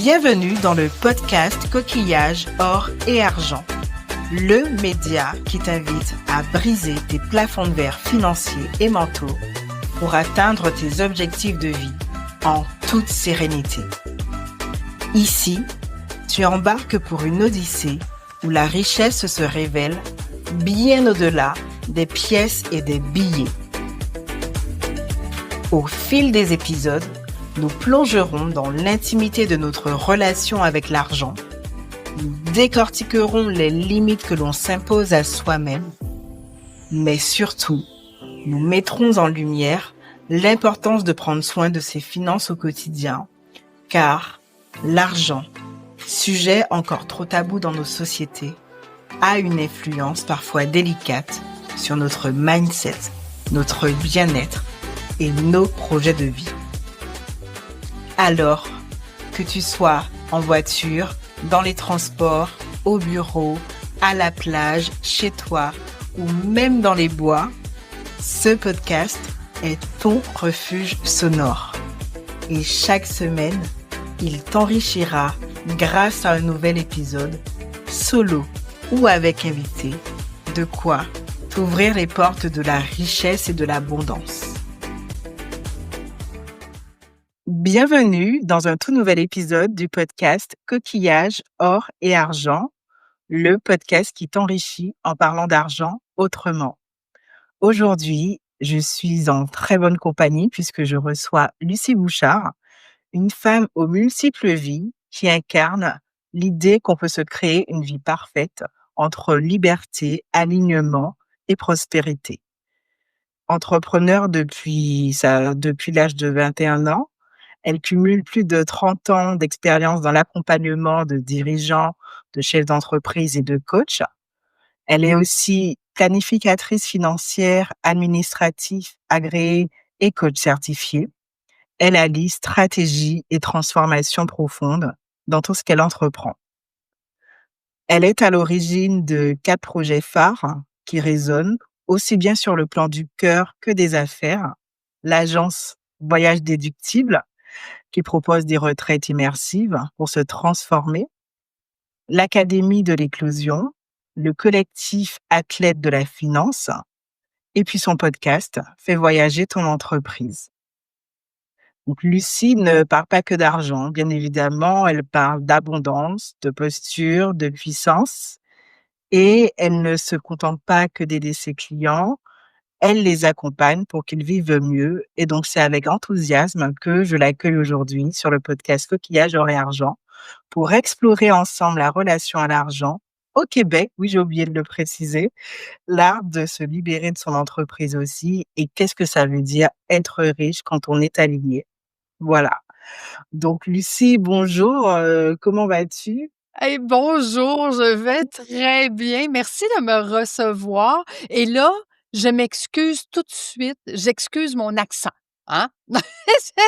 Bienvenue dans le podcast Coquillage, or et argent, le média qui t'invite à briser tes plafonds de verre financiers et mentaux pour atteindre tes objectifs de vie en toute sérénité. Ici, tu embarques pour une odyssée où la richesse se révèle bien au-delà des pièces et des billets. Au fil des épisodes, nous plongerons dans l'intimité de notre relation avec l'argent. Nous décortiquerons les limites que l'on s'impose à soi-même. Mais surtout, nous mettrons en lumière l'importance de prendre soin de ses finances au quotidien, car l'argent, sujet encore trop tabou dans nos sociétés, a une influence parfois délicate sur notre mindset, notre bien-être et nos projets de vie. Alors, que tu sois en voiture, dans les transports, au bureau, à la plage, chez toi ou même dans les bois, ce podcast est ton refuge sonore. Et chaque semaine, il t'enrichira grâce à un nouvel épisode, solo ou avec invité, de quoi t'ouvrir les portes de la richesse et de l'abondance. Bienvenue dans un tout nouvel épisode du podcast Coquillage, or et argent, le podcast qui t'enrichit en parlant d'argent autrement. Aujourd'hui, je suis en très bonne compagnie puisque je reçois Lucie Bouchard, une femme aux multiples vies qui incarne l'idée qu'on peut se créer une vie parfaite entre liberté, alignement et prospérité. Entrepreneur depuis l'âge de 21 ans, elle cumule plus de 30 ans d'expérience dans l'accompagnement de dirigeants, de chefs d'entreprise et de coachs. Elle est aussi planificatrice financière, administrative, agréée et coach certifiée. Elle allie stratégie et transformation profonde dans tout ce qu'elle entreprend. Elle est à l'origine de 4 projets phares qui résonnent aussi bien sur le plan du cœur que des affaires. L'agence Voyage Déductible, qui propose des retraites immersives pour se transformer, l'Académie de l'éclosion, le collectif Athlètes de la finance, et puis son podcast Fais voyager ton entreprise. Donc Lucie ne parle pas que d'argent, bien évidemment, elle parle d'abondance, de posture, de puissance, et elle ne se contente pas que d'aider ses clients, elle les accompagne pour qu'ils vivent mieux. Et donc, c'est avec enthousiasme que je l'accueille aujourd'hui sur le podcast Coquillage, or et argent pour explorer ensemble la relation à l'argent au Québec. Oui, j'ai oublié de le préciser. L'art de se libérer de son entreprise aussi. Et qu'est-ce que ça veut dire être riche quand on est aligné? Voilà. Donc, Lucie, bonjour. Comment vas-tu? Hey, bonjour, je vais très bien. Merci de me recevoir. Et là, je m'excuse tout de suite. J'excuse mon accent, hein? Je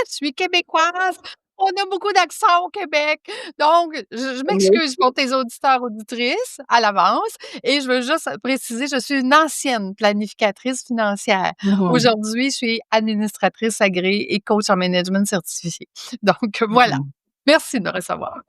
suis québécoise. On a beaucoup d'accents au Québec. Donc, je Oui. m'excuse pour tes auditeurs, auditrices à l'avance. Et je veux juste préciser, je suis une ancienne planificatrice financière. Mhm. Aujourd'hui, je suis administratrice agréée et coach en management certifié. Donc, voilà. Mhm. Merci de me recevoir.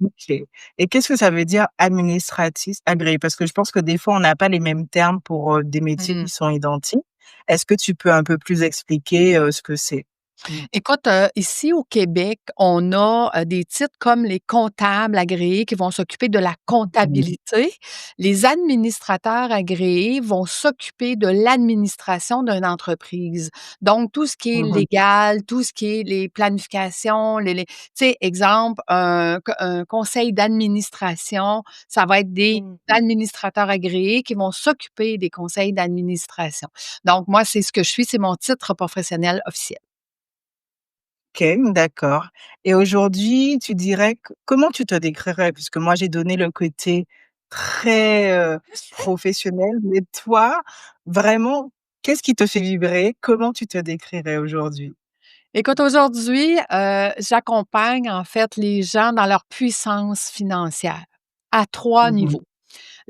OK. Et qu'est-ce que ça veut dire administratif agréé? Parce que je pense que des fois, on n'a pas les mêmes termes pour, des métiers qui sont identiques. Est-ce que tu peux un peu plus expliquer, ce que c'est? Mmh. Écoute, ici au Québec, on a, des titres comme les comptables agréés qui vont s'occuper de la Mmh. comptabilité. Les administrateurs agréés vont s'occuper de l'administration d'une entreprise. Donc tout ce qui est Mmh. légal, tout ce qui est les planifications, les tu sais, exemple, un conseil d'administration, ça va être des Mmh. administrateurs agréés qui vont s'occuper des conseils d'administration. Donc moi, c'est ce que je suis, c'est mon titre professionnel officiel. OK, d'accord. Et aujourd'hui, tu dirais que comment tu te décrirais? Puisque moi, j'ai donné le côté très, professionnel, mais toi, vraiment, qu'est-ce qui te fait vibrer? Comment tu te décrirais aujourd'hui? Écoute, aujourd'hui, j'accompagne en fait les gens dans leur puissance financière à 3 Mmh. niveaux.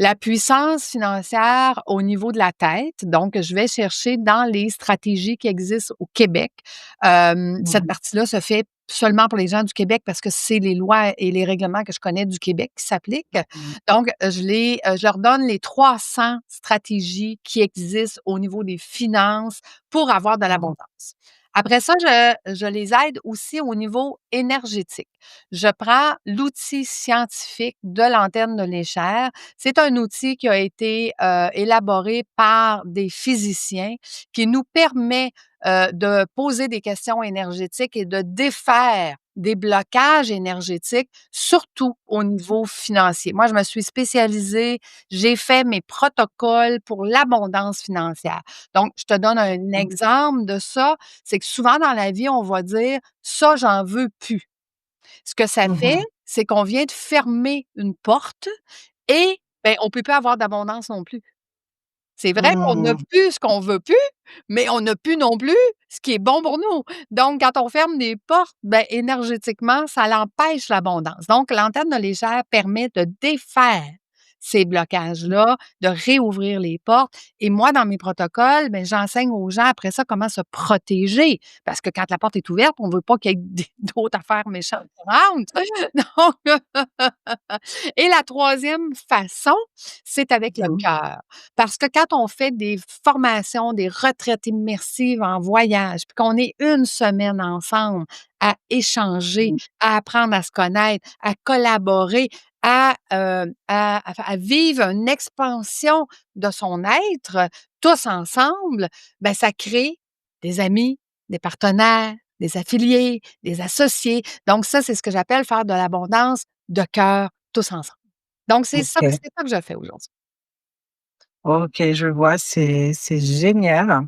La puissance financière au niveau de la tête, donc je vais chercher dans les stratégies qui existent au Québec. Cette Mmh. partie-là se fait seulement pour les gens du Québec parce que c'est les lois et les règlements que je connais du Québec qui s'appliquent. Mmh. Donc je leur donne les 300 stratégies qui existent au niveau des finances pour avoir de Mmh. l'abondance. Après ça, je les aide aussi au niveau énergétique. Je prends l'outil scientifique de l'antenne de l'échelle. C'est un outil qui a été, élaboré par des physiciens qui nous permet, de poser des questions énergétiques et de défaire des blocages énergétiques, surtout au niveau financier. Moi, je me suis spécialisée, j'ai fait mes protocoles pour l'abondance financière. Donc, je te donne un Mmh. exemple de ça, c'est que souvent dans la vie, on va dire: «Ça, j'en veux plus». Ce que ça Mmh fait, mh. c'est qu'on vient de fermer une porte et ben, on peut plus avoir d'abondance non plus. C'est vrai qu'on n'a Mmh. plus ce qu'on veut plus, mais on n'a plus non plus ce qui est bon pour nous. Donc quand on ferme des portes, ben, énergétiquement, ça l'empêche l'abondance. Donc l'antenne de légère permet de défaire ces blocages-là, de réouvrir les portes et moi, dans mes protocoles, ben, j'enseigne aux gens après ça comment se protéger parce que quand la porte est ouverte, on ne veut pas qu'il y ait d'autres affaires méchantes qui rentrent. Donc et la troisième façon, c'est avec le Mmh. cœur. Parce que quand on fait des formations, des retraites immersives en voyage, puis qu'on est une semaine ensemble à échanger, Mmh. à apprendre à se connaître, à collaborer, à vivre une expansion de son être, tous ensemble, ben ça crée des amis, des partenaires, des affiliés, des associés. Donc ça, c'est ce que j'appelle faire de l'abondance de cœur tous ensemble. Donc OK. c'est ça que je fais aujourd'hui. OK, je vois, c'est génial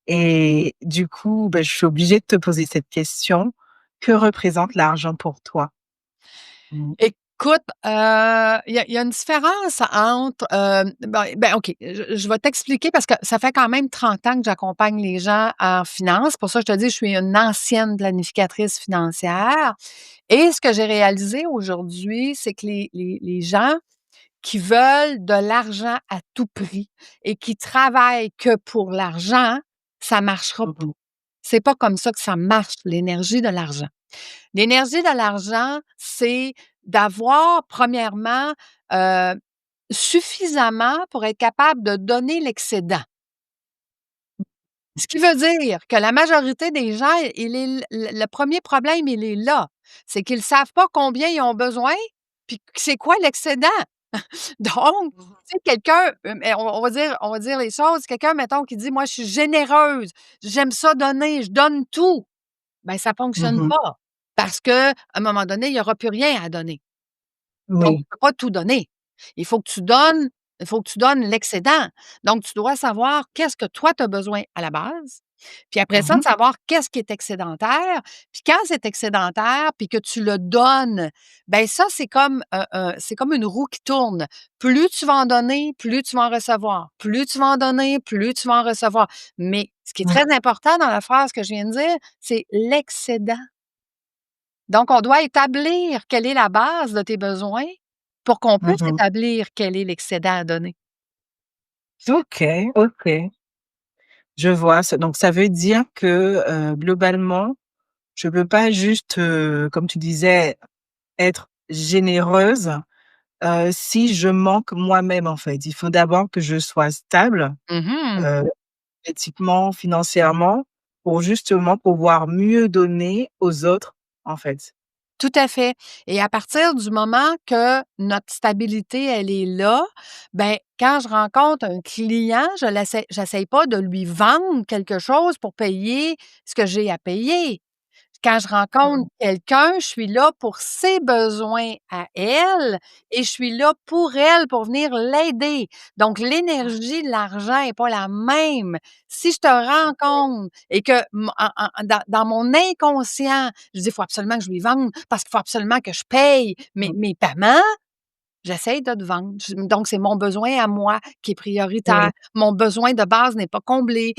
et du coup, je suis obligée de te poser cette question. Que représente l'argent pour toi? Mmh. Écoute, il y a une différence entre, OK, je vais t'expliquer parce que ça fait quand même 30 ans que j'accompagne les gens en finance. Pour ça, je te dis, je suis une ancienne planificatrice financière et ce que j'ai réalisé aujourd'hui, c'est que les gens qui veulent de l'argent à tout prix et qui travaillent que pour l'argent, ça marchera Mmh pas. mh. C'est pas comme ça que ça marche, l'énergie de l'argent. L'énergie de l'argent, c'est d'avoir premièrement, heu, suffisamment pour être capable de donner l'excédent. Ce qui veut dire que la majorité des gens, il est le 1er problème, il est là. C'est qu'ils savent pas combien ils ont besoin, puis c'est quoi l'excédent. Donc, Mmh. tu sais, quelqu'un, on va dire les choses, quelqu'un, mettons, qui dit: «Moi, je suis généreuse, j'aime ça donner, je donne tout». Ben, ça fonctionne Mmh. pas parce qu'à un moment donné, il y aura plus rien à donner. Donc, tu Oui. peux pas tout donner. Il faut que tu donnes il faut que tu donnes l'excédent. Donc, tu dois savoir qu'est-ce que toi, tu as besoin à la base. Puis après Mmh ça, de mh. savoir qu'est-ce qui est excédentaire. Puis quand c'est excédentaire, puis que tu le donnes, ben ça, c'est comme une roue qui tourne. Plus tu vas en donner, plus tu vas en recevoir. Plus tu vas en donner, plus tu vas en recevoir. Mais ce qui est Mmh. très important dans la phrase que je viens de dire, c'est l'excédent. Donc, on doit établir quelle est la base de tes besoins pour qu'on puisse Mmh. établir quel est l'excédent à donner. OK, OK. Je vois, donc ça veut dire que, globalement, je peux pas juste, comme tu disais, être généreuse, si je manque moi-même, en fait. Il faut d'abord que je sois stable, Mmh. heu, éthiquement, financièrement, pour justement pouvoir mieux donner aux autres, en fait. Tout à fait et à partir du moment que notre stabilité, elle est là, ben, quand je rencontre un client, j'essaye pas de lui vendre quelque chose pour payer ce que j'ai à payer. Quand je rencontre Mmh. quelqu'un, je suis là pour ses besoins à elle et je suis là pour elle, pour venir l'aider. Donc l'énergie de l'argent est pas la même. Si je te rencontre et que dans mon inconscient, je dis: «Il faut absolument que je lui vende parce qu'il faut absolument que je paye Mmh. mes paiements», j'essaye de te vendre. Donc c'est mon besoin à moi qui est prioritaire. Oui. Mon besoin de base n'est pas comblé.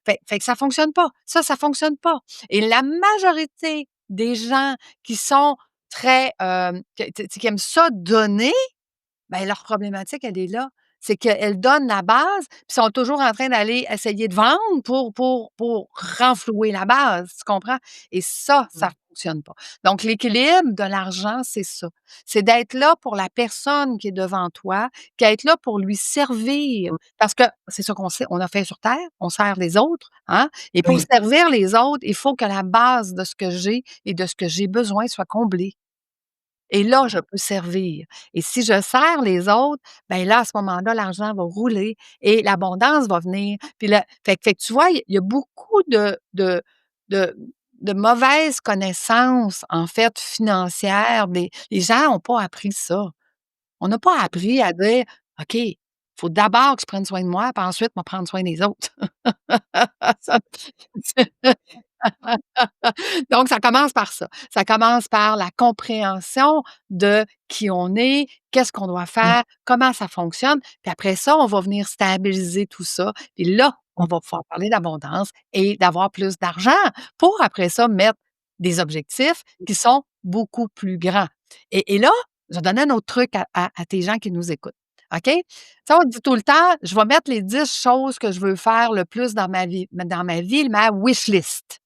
Fait que ça fonctionne pas. Ça fonctionne pas et la majorité des gens qui sont très, qui aiment ça donner, ben leur problématique, elle est là. C'est qu'elles donnent la base, puis sont toujours en train d'aller essayer de vendre pour renflouer la base, tu comprends? Et ça Mmh. fonctionne pas. Donc l'équilibre de l'argent, c'est ça. C'est d'être là pour la personne qui est devant toi, qu'être là pour lui servir. Oui, Parce que c'est ça qu'on sait on a fait sur terre, on sert les autres, hein? Et pour oui, servir les autres, il faut que la base de ce que j'ai et de ce que j'ai besoin soit comblée. Et là, je peux servir. Et si je sers les autres, ben là, à ce moment-là, l'argent va rouler et l'abondance va venir. Puis là, fait que tu vois, il y a beaucoup de de mauvaises connaissances, en fait, financières. Les gens n'ont pas appris ça. On n'a pas appris à dire: «OK, il faut d'abord que je prenne soin de moi, puis ensuite, moi prendre soin des autres». Ça Donc ça commence par ça. Ça commence par la compréhension de qui on est, qu'est-ce qu'on doit mmh, faire, comment ça fonctionne, puis après ça, on va venir stabiliser tout ça, puis là, on mmh, va pouvoir parler d'abondance et d'avoir plus d'argent pour après ça mettre des objectifs qui sont beaucoup plus grands. Et là, je vais donner un autre truc à tes gens qui nous écoutent, OK? Tu sais, on dit tout le temps: «Je vais mettre les 10 choses que je veux faire le plus dans ma vie, ma wish list».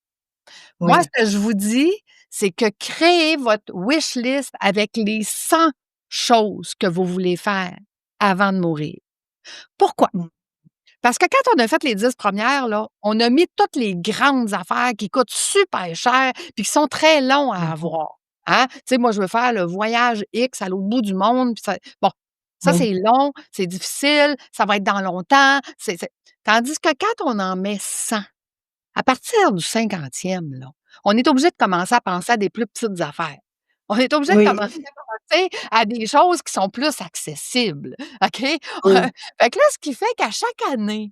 Moi, oui, ce que je vous dis, c'est que créez votre wish list avec les 100 choses que vous voulez faire avant de mourir. Pourquoi? mmh, Parce que quand on a fait les 10 premières là, on a mis toutes les grandes affaires qui coûtent super cher puis qui sont très longs à mmh, avoir, hein. Tu sais, moi, je veux faire le voyage X à l'autre bout du monde puis ça bon, ça, oui, c'est long, c'est difficile, ça va être dans longtemps, c'est tandis que quand on en met 100 à partir du 50e, là, on est obligé de commencer à penser à des plus petites affaires. On est obligé de oui, commencer à penser à des choses qui sont plus accessibles, OK? oui, Fait que là, ce qui fait qu'à chaque année,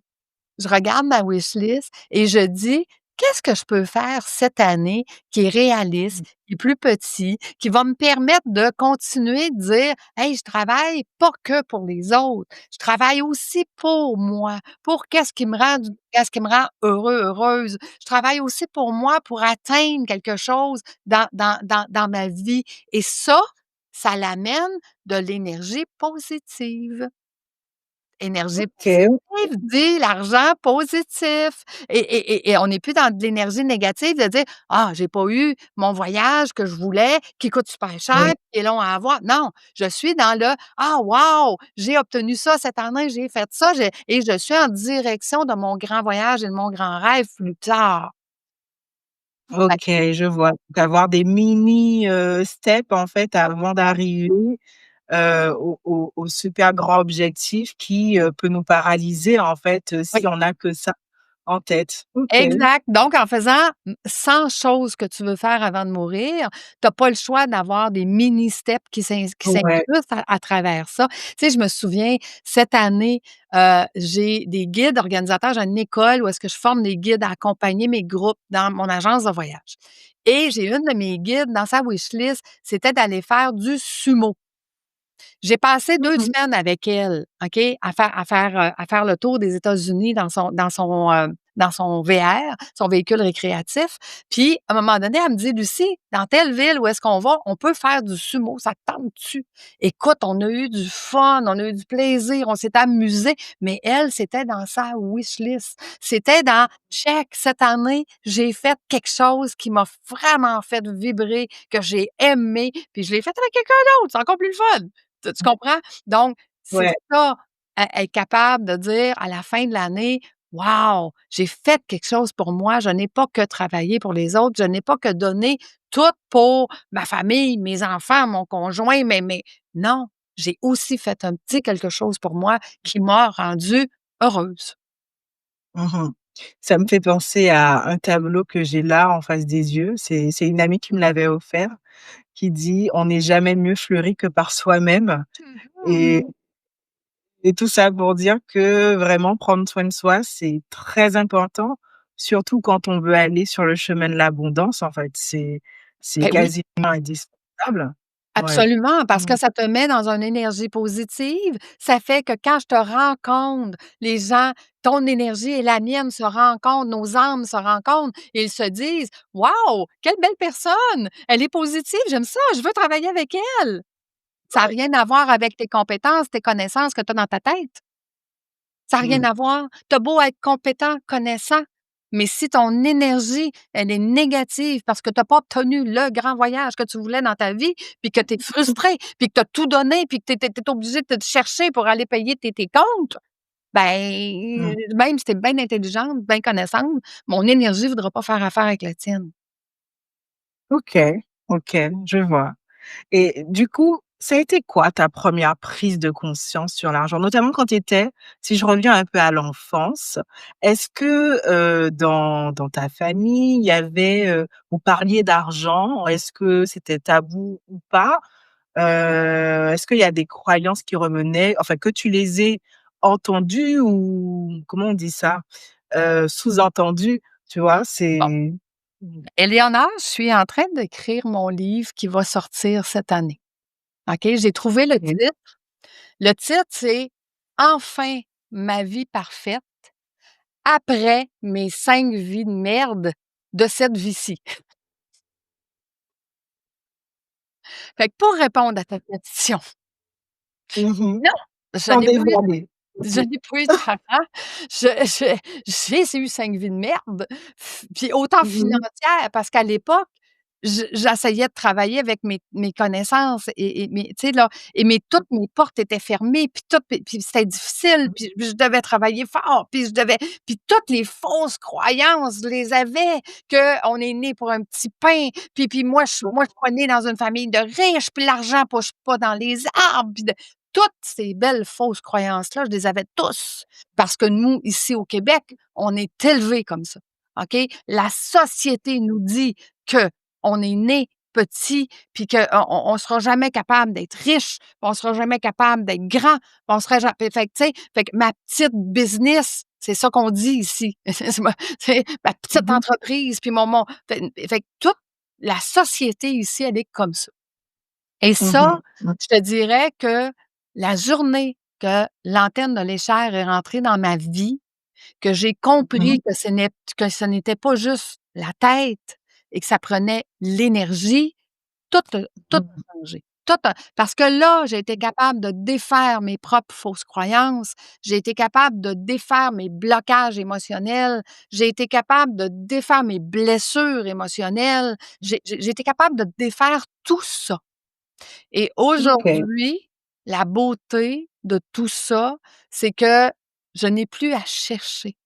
je regarde ma wish list et je dis: «Qu'est-ce que je peux faire cette année qui est réaliste, mmh, qui est plus petit, qui va me permettre de continuer de dire: "Hey, je travaille pas que pour les autres, je travaille aussi pour moi, pour qu'est-ce qui me rend heureux, heureuse. Je travaille aussi pour moi pour atteindre quelque chose dans ma vie" et ça l'amène de l'énergie positive. Énergie OK, positive dit l'argent positif et on n'est plus dans de l'énergie négative de dire: «Ah, j'ai pas eu mon voyage que je voulais, qui coûte super cher, oui, qui est long à avoir». Non, je suis dans le: «Ah wow, j'ai obtenu ça cette année, j'ai fait ça, j'ai et je suis en direction de mon grand voyage et de mon grand rêve plus tard». Fait OK, je vois. Donc avoir des mini, steps en fait avant d'arriver, au super grand objectif qui, peut nous paralyser en fait, oui. si on n'a que ça en tête. OK. Exact. Donc, en faisant 100 choses que tu veux faire avant de mourir, tu as pas le choix d'avoir des mini steps qui Ouais. s'incrustent à travers ça. Tu sais, je me souviens, cette année, j'ai des guides organisateurs. J'ai une école où est-ce que je forme des guides à accompagner mes groupes dans mon agence de voyage. Et j'ai une de mes guides, dans sa wish list, c'était d'aller faire du sumo. J'ai passé 2 Mmh. semaines avec elle, OK, à faire le tour des États-Unis dans son VR, son véhicule récréatif. Puis, à un moment donné, elle me dit: «Lucie, dans telle ville où est-ce qu'on va, on peut faire du sumo, ça te tente-tu?» Écoute, on a eu du fun, on a eu du plaisir, on s'est amusé. Mais elle, c'était dans sa wish list. C'était dans: «Check, cette année, j'ai fait quelque chose qui m'a vraiment fait vibrer, que j'ai aimé, puis je l'ai fait avec quelqu'un d'autre, c'est encore plus le fun». Tu comprends? Donc, c'est Ouais. ça, être capable de dire à la fin de l'année: «Wow, j'ai fait quelque chose pour moi, je n'ai pas que travaillé pour les autres, je n'ai pas que donné tout pour ma famille, mes enfants, mon conjoint, mais non, j'ai aussi fait un petit quelque chose pour moi qui m'a rendue heureuse». Mmh. Ça me fait penser à un tableau que j'ai là en face des yeux. C'est une amie qui me l'avait offert, qui dit: «On n'est jamais mieux fleuri que par soi-même» et Mmh. et tout ça pour dire que vraiment prendre soin de soi, c'est très important, surtout quand on veut aller sur le chemin de l'abondance, en fait. C'est Ben oui. quasiment indispensable. Ouais. Absolument, parce Mmh. que ça te met dans une énergie positive. Ça fait que quand je te rencontre, les gens, ton énergie et la mienne se rencontrent, nos âmes se rencontrent et ils se disent: «Wow, quelle belle personne! Elle est positive, j'aime ça, je veux travailler avec elle». Ça a rien à voir avec tes compétences, tes connaissances que tu as dans ta tête. Ça a rien Mmh. à voir. Tu as beau être compétent, connaissant, mais si ton énergie, elle est négative parce que tu as pas obtenu le grand voyage que tu voulais dans ta vie, puis que tu es frustré, puis que tu as tout donné, puis que tu es obligé de te chercher pour aller payer tes comptes, ben, Mmh. même si tu es bien intelligente, bien connaissante, mon énergie voudra pas faire affaire avec la tienne. OK, OK, je vois. Et du coup, ça a été quoi ta première prise de conscience sur l'argent? Notamment quand tu étais si je reviens un peu à l'enfance, est-ce que, dans ta famille, il y avait, vous parliez d'argent? Est-ce que c'était tabou ou pas? Est-ce qu'il y a des croyances qui revenaient, enfin que tu les aies entendues ou comment on dit ça? Sous-entendues, tu vois? Bon, Mmh. Éléonore, je suis en train d'écrire mon livre qui va sortir cette année. OK? J'ai trouvé le OK. titre. Le titre, c'est «Enfin ma vie parfaite après mes 5 vies de merde de cette vie-ci». Fait que pour répondre à ta question, Mmh. non, je Sans n'ai pas eu dévoiler. je n'ai pas eu d'argent. Je j'ai eu 5 vies de merde, puis autant Mmh mh. financière parce qu'à l'époque, j'essayais de travailler avec mes connaissances et mes tu sais, là et toutes mes portes étaient fermées, puis tout, puis c'était difficile, puis je devais travailler fort, puis je devais puis toutes les fausses croyances, je les avais, qu'on est né pour un petit pain, puis moi je suis née dans une famille de riches, puis l'argent pousse pas dans les arbres, puis de toutes ces belles fausses croyances-là, je les avais tous parce que nous, ici au Québec, on est élevés comme ça, OK? La société nous dit qu'on est né petit, puis qu'on sera jamais capable d'être riche, puis on sera jamais capable d'être grand, puis on serait ja fait que, tu sais, fait que ma petite business, c'est ça qu'on dit ici. C'est ma petite Mmh mh. entreprise, puis mon fait que toute la société ici, elle est comme ça. Et ça, Mmh mh. je te dirais que la journée que l'antenne de l'échelle est rentrée dans ma vie, que j'ai Mmh. compris que ce n'était pas juste la tête et que ça prenait l'énergie, tout Mmh. a changé. Tout a parce que là, j'ai été capable de défaire mes propres fausses croyances, j'ai été capable de défaire mes blocages émotionnels, j'ai été capable de défaire mes blessures émotionnelles, j'ai été capable de défaire tout ça. Et OK. aujourd'hui, la beauté de tout ça, c'est que je n'ai plus à chercher.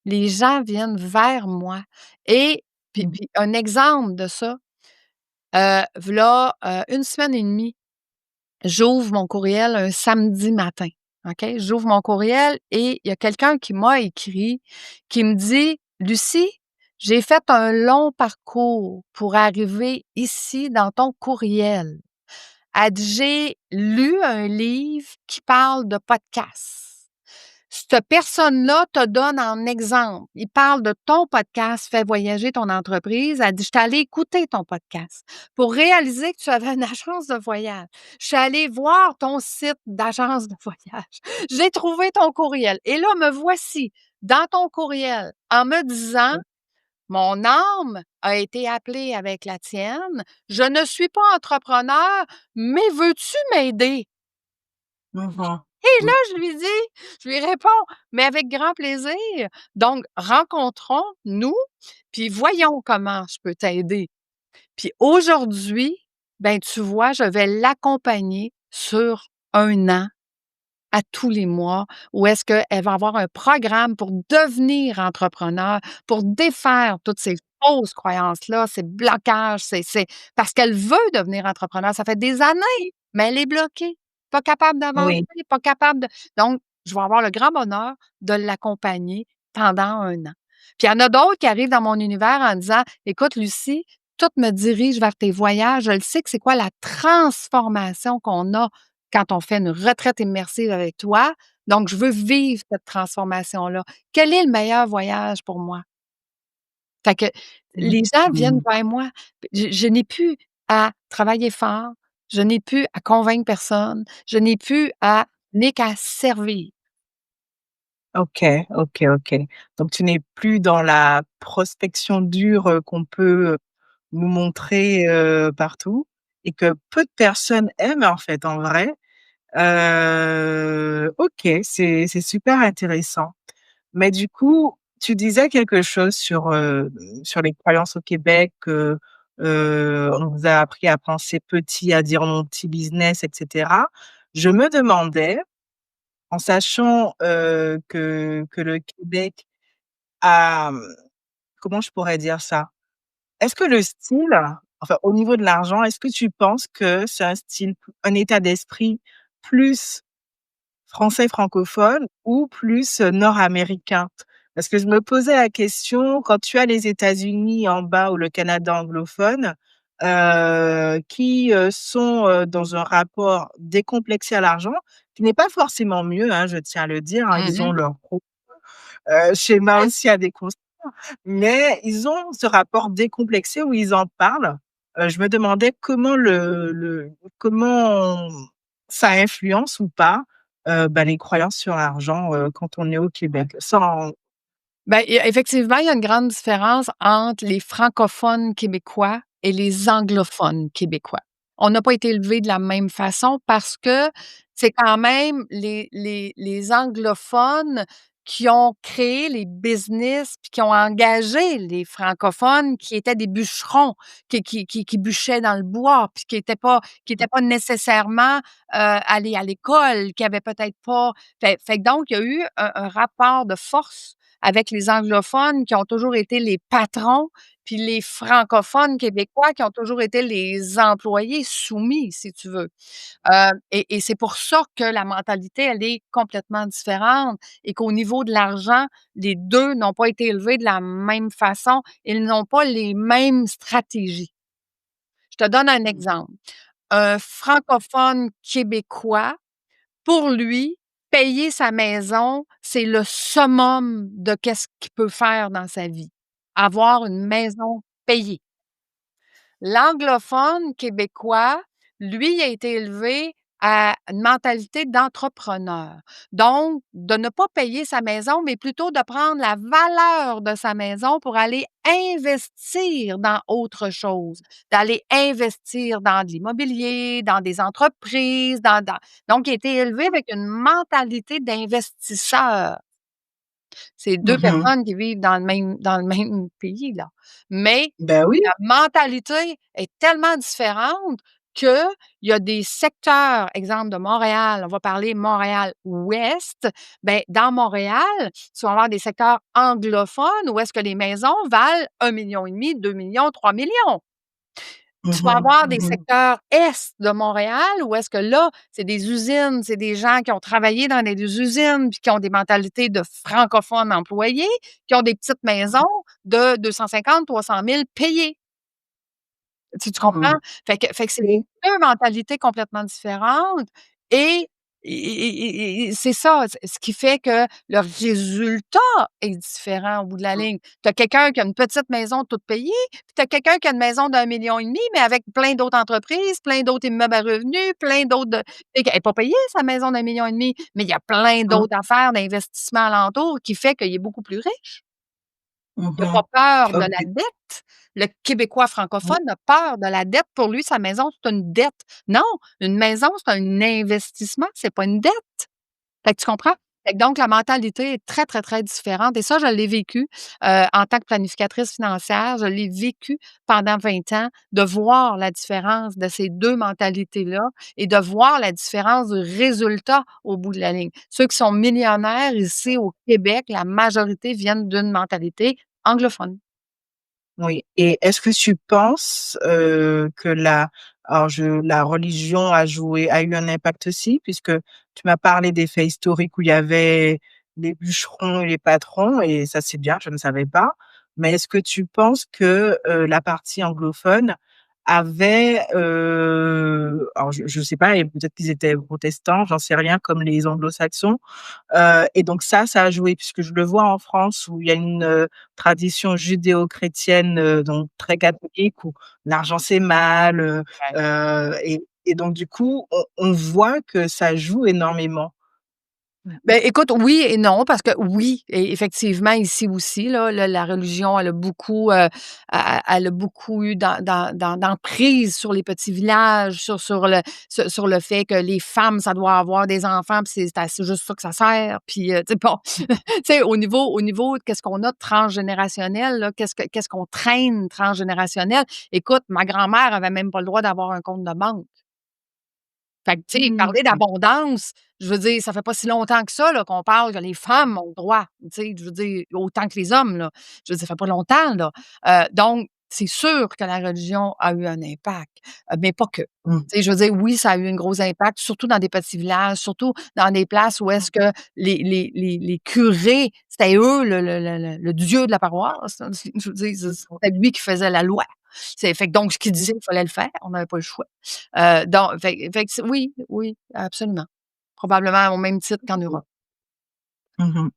Les gens viennent vers moi et Mmh. puis un exemple de ça, v'là, 1 semaine et demie, j'ouvre mon courriel un samedi matin, OK? J'ouvre mon courriel et il y a quelqu'un qui m'a écrit, qui me dit: «Lucie, j'ai fait un long parcours pour arriver ici dans ton courriel». Elle dit: «J'ai lu un livre qui parle de podcast. Cette personne-là te donne en exemple. Il parle de ton podcast Fais voyager ton entreprise». Elle dit: «Je suis allée écouter ton podcast pour réaliser que tu avais une agence de voyage. Je suis allée voir ton site d'agence de voyage. J'ai trouvé ton courriel et là, me voici dans ton courriel en me disant: "Mon âme a été appelée avec la tienne. Je ne suis pas entrepreneur, mais veux-tu m'aider?" Mmh mh. Et là, Mmh. je lui réponds: «Mais avec grand plaisir. Donc rencontrons-nous, puis voyons comment je peux t'aider». Puis aujourd'hui, ben, tu vois, je vais l'accompagner sur 1 an à tous les mois où est-ce qu'elle va avoir un programme pour devenir entrepreneur, pour défaire toutes ces fausses croyances-là, ces blocages, c'est parce qu'elle veut devenir entrepreneur. Ça fait des années, mais elle est bloquée, pas capable d'avancer, Oui. pas capable de donc je vais avoir le grand bonheur de l'accompagner pendant 1 an. Puis il y en a d'autres qui arrivent dans mon univers en disant: «Écoute Lucie, tout me dirige vers tes voyages. Je le sais que c'est quoi la transformation qu'on a quand on fait une retraite immersive avec toi, donc je veux vivre cette transformation-là. Quel est le meilleur voyage pour moi?» Fait que Mmh. les gens viennent Mmh. vers moi. Je n'ai plus à travailler fort, je n'ai plus à convaincre personne, je n'ai plus à n'ai qu'à servir. OK, OK, OK. Donc tu n'es plus dans la prospection dure, qu'on peut, nous montrer, partout. et que peu de personnes aiment, en fait, en vrai. OK, c'est super intéressant. Mais du coup, tu disais quelque chose sur les croyances au Québec, on vous a appris à penser petit, à dire mon petit business et cetera. Je me demandais, en sachant, que le Québec a, comment je pourrais dire ça? Est-ce que le style, enfin, au niveau de l'argent, est-ce que tu penses que c'est un style, un état d'esprit plus français francophone ou plus, nord-américain? Parce que je me posais la question, quand tu as les États-Unis en bas ou le Canada anglophone, qui, sont, dans un rapport décomplexé à l'argent, qui n'est pas forcément mieux, hein, je tiens à le dire, hein, ils ont Mmh. leur propre, schéma aussi à déconstruire, mais ils ont ce rapport décomplexé où ils en parlent. Je me demandais comment ça influence ou pas, bah, les croyances sur l'argent, quand on est au Québec? Sans Ben, et effectivement, il y a une grande différence entre les francophones québécois et les anglophones québécois. On n'a pas été élevés de la même façon parce que c'est quand même les anglophones qui ont créé les business, puis qui ont engagé les francophones qui étaient des bûcherons, qui bûchaient dans le bois, puis qui étaient pas nécessairement, allés à l'école, qui avaient peut-être pas fait que donc il y a eu un rapport de force avec les anglophones qui ont toujours été les patrons, puis les francophones québécois qui ont toujours été les employés soumis, si tu veux. Et c'est pour ça que la mentalité, elle est complètement différente et qu'au niveau de l'argent, les 2 n'ont pas été élevés de la même façon. Ils n'ont pas les mêmes stratégies. Je te donne un exemple. Un francophone québécois, pour lui, payer sa maison, c'est le summum de qu'est-ce qu'il peut faire dans sa vie. Avoir une maison payée. L'anglophone québécois, lui, a été élevé à une mentalité d'entrepreneur. Donc, de ne pas payer sa maison, mais plutôt de prendre la valeur de sa maison pour aller investir dans autre chose, d'aller investir dans de l'immobilier, dans des entreprises, donc il a été élevé avec une mentalité d'investisseur. C'est 2 Mmh. personnes qui vivent dans le même pays, là. Mais Bah, oui. la mentalité est tellement différente qu'il y a des secteurs, exemple de Montréal, on va parler Montréal-Ouest, ben, dans Montréal, tu vas avoir des secteurs anglophones où est-ce que les maisons valent 1,5 million, 2 millions, 3 millions. Tu vas Mmh. avoir des Mmh. secteurs est de Montréal où est-ce que là, c'est des usines, c'est des gens qui ont travaillé dans des usines, puis qui ont des mentalités de francophones employés, qui ont des petites maisons de 250 000 300 000 payées. Tu comprends? Mmh. Fait que c'est Oui. 2 mentalités complètement différentes et c'est ça, ce qui fait que le résultat est différent au bout de la ligne. Tu as quelqu'un qui a une petite maison toute payée, puis tu as quelqu'un qui a une maison d'1,5 million, mais avec plein d'autres entreprises, plein d'autres immeubles à revenus, plein d'autres de fait qu'elle est pas payée sa maison d'1,5 million, mais il y a plein Mmh. d'autres affaires d'investissement alentour qui fait qu'il est beaucoup plus riche. Il a Mmh. pas peur de la OK. dette. Le Québécois francophone a peur de la dette. Pour lui, sa maison, c'est une dette. Non, une maison, c'est un investissement, c'est pas une dette. Fait que tu comprends? Fait que donc la mentalité est très, très, très différente et ça, je l'ai vécu, en tant que planificatrice financière. Je l'ai vécu pendant 20 ans, de voir la différence de ces 2 mentalités-là et de voir la différence du résultat au bout de la ligne. Ceux qui sont millionnaires ici au Québec, la majorité viennent d'une mentalité anglophone. Oui, et est-ce que tu penses, que la religion a eu un impact aussi? Puisque tu m'as parlé des faits historiques où il y avait les bûcherons et les patrons et ça, c'est bien, je ne savais pas. Mais est-ce que tu penses que, la partie anglophone avait, alors je sais pas, et peut-être qu'ils étaient protestants, j'en sais rien, comme les anglo-saxons. Et donc ça a joué puisque je le vois en France où il y a une, tradition judéo-chrétienne, donc très catholique où l'argent c'est mal, et donc du coup, on voit que ça joue énormément. Ben, écoute, oui et non, parce que oui, effectivement, ici aussi, là, la religion, elle a beaucoup, elle a beaucoup eu d'emprise sur les petits villages, sur le fait que les femmes, ça doit avoir des enfants, puis c'est juste ça que ça sert, puis, tu sais, bon, tu sais, au niveau de qu'est-ce qu'on a de transgénérationnel, là, qu'est-ce qu'on traîne transgénérationnel? Écoute, ma grand-mère avait même pas le droit d'avoir un compte de banque. Fait que, tu sais, Mmh, parler d'abondance, je veux dire, ça fait pas si longtemps que ça, là, qu'on parle que les femmes ont le droit, tu sais, je veux dire, autant que les hommes, là. Je veux dire, ça fait pas longtemps, là. Donc, c'est sûr que la religion a eu un impact, mais pas que. mmh, Tu sais, je veux dire, oui, ça a eu un gros impact, surtout dans des petits villages, surtout dans des places où est-ce que les curés, c'était eux le dieu de la paroisse, hein. Je veux dire, c'était lui qui faisait la loi. C'est fait que donc ce qu'il disait, il fallait le faire, on n'avait pas le choix. Donc fait que c'est oui, oui, absolument. Probablement au même titre qu'en Europe. mmh.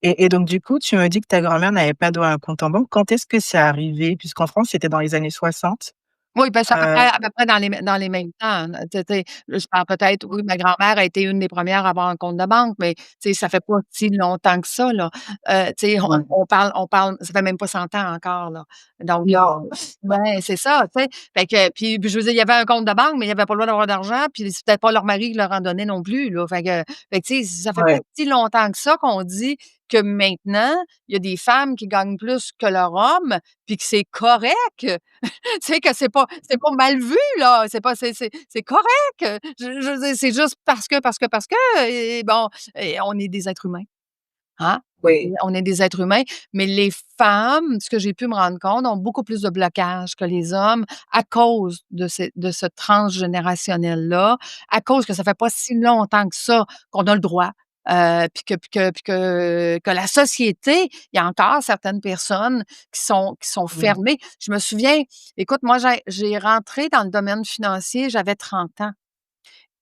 Et donc du coup, tu me dis que ta grand-mère n'avait pas droit à un compte en banque. Quand est-ce que c'est arrivé? Puisqu'en France, c'était dans les années 60. Oui, ben, c'est Heu, à peu près dans les mêmes temps, hein. Tu sais, là, je parle peut-être oui, ma grand-mère a été une des premières à avoir un compte de banque, mais tu sais, ça fait pas si longtemps que ça, là. Tu sais, ouais. on parle ça fait même pas 100 ans encore, là. Donc Non. ouais, c'est ça, tu sais. Fait que puis je veux dire, il y avait un compte de banque, mais il y avait pas le droit d'avoir d'argent, puis c'était pas leur mari qui leur en donnait non plus, là. Fait que tu sais, ça fait pas Ouais. si longtemps que ça qu'on dit que maintenant, il y a des femmes qui gagnent plus que leur homme, puis que c'est correct. Tu sais que c'est pas mal vu là, c'est correct, je veux dire, c'est juste parce que et bon et on est des êtres humains, hein? Oui. On est des êtres humains, mais les femmes, ce que j'ai pu me rendre compte, ont beaucoup plus de blocage que les hommes à cause de ce transgénérationnel-là, à cause que ça fait pas si longtemps que ça qu'on a le droit, puis que la société, il y a encore certaines personnes qui sont Mmh. fermées. Je me souviens, écoute, moi, j'ai rentré dans le domaine financier, j'avais 30 ans.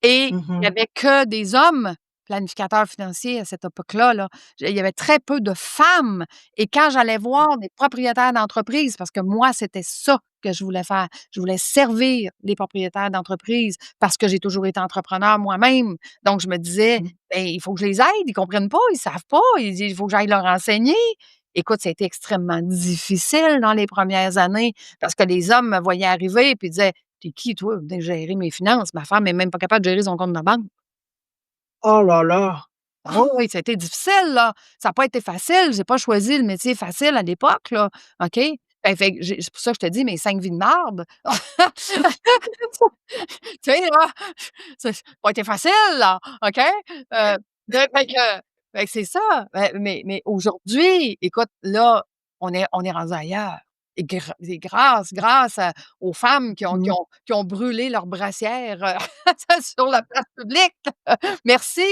Et Mmh il y mh. avait que des hommes planificateurs financiers à cette époque-là, là. Il y avait très peu de femmes et quand j'allais voir des propriétaires d'entreprises, parce que moi, c'était ça que je voulais faire. Je voulais servir les propriétaires d'entreprises parce que j'ai toujours été entrepreneur moi-même. Donc je me disais: Mmh. «Beh, il faut que je les aide, ils comprennent pas, ils savent pas, il faut que j'aille leur enseigner». Écoute, ça a été extrêmement difficile dans les premières années parce que les hommes me voyaient arriver puis disaient: «Tu es qui toi, venir gérer mes finances? Ma femme est même pas capable de gérer son compte de banque». Oh là là! Ah oui, oui, ça a été difficile, là. Ça a pas été facile. J'ai pas choisi le métier facile à l'époque, là, OK? Fait que c'est pour ça que je te dis mes 5 vies de marde. Tu sais, là, c'est pas été facile, là, OK? De fait que c'est ça. Mais aujourd'hui, écoute, là, on est rendu ailleurs et grâce à aux femmes qui ont qui Mmh. ont qui ont brûlé leurs brassières, sur la place publique. Merci,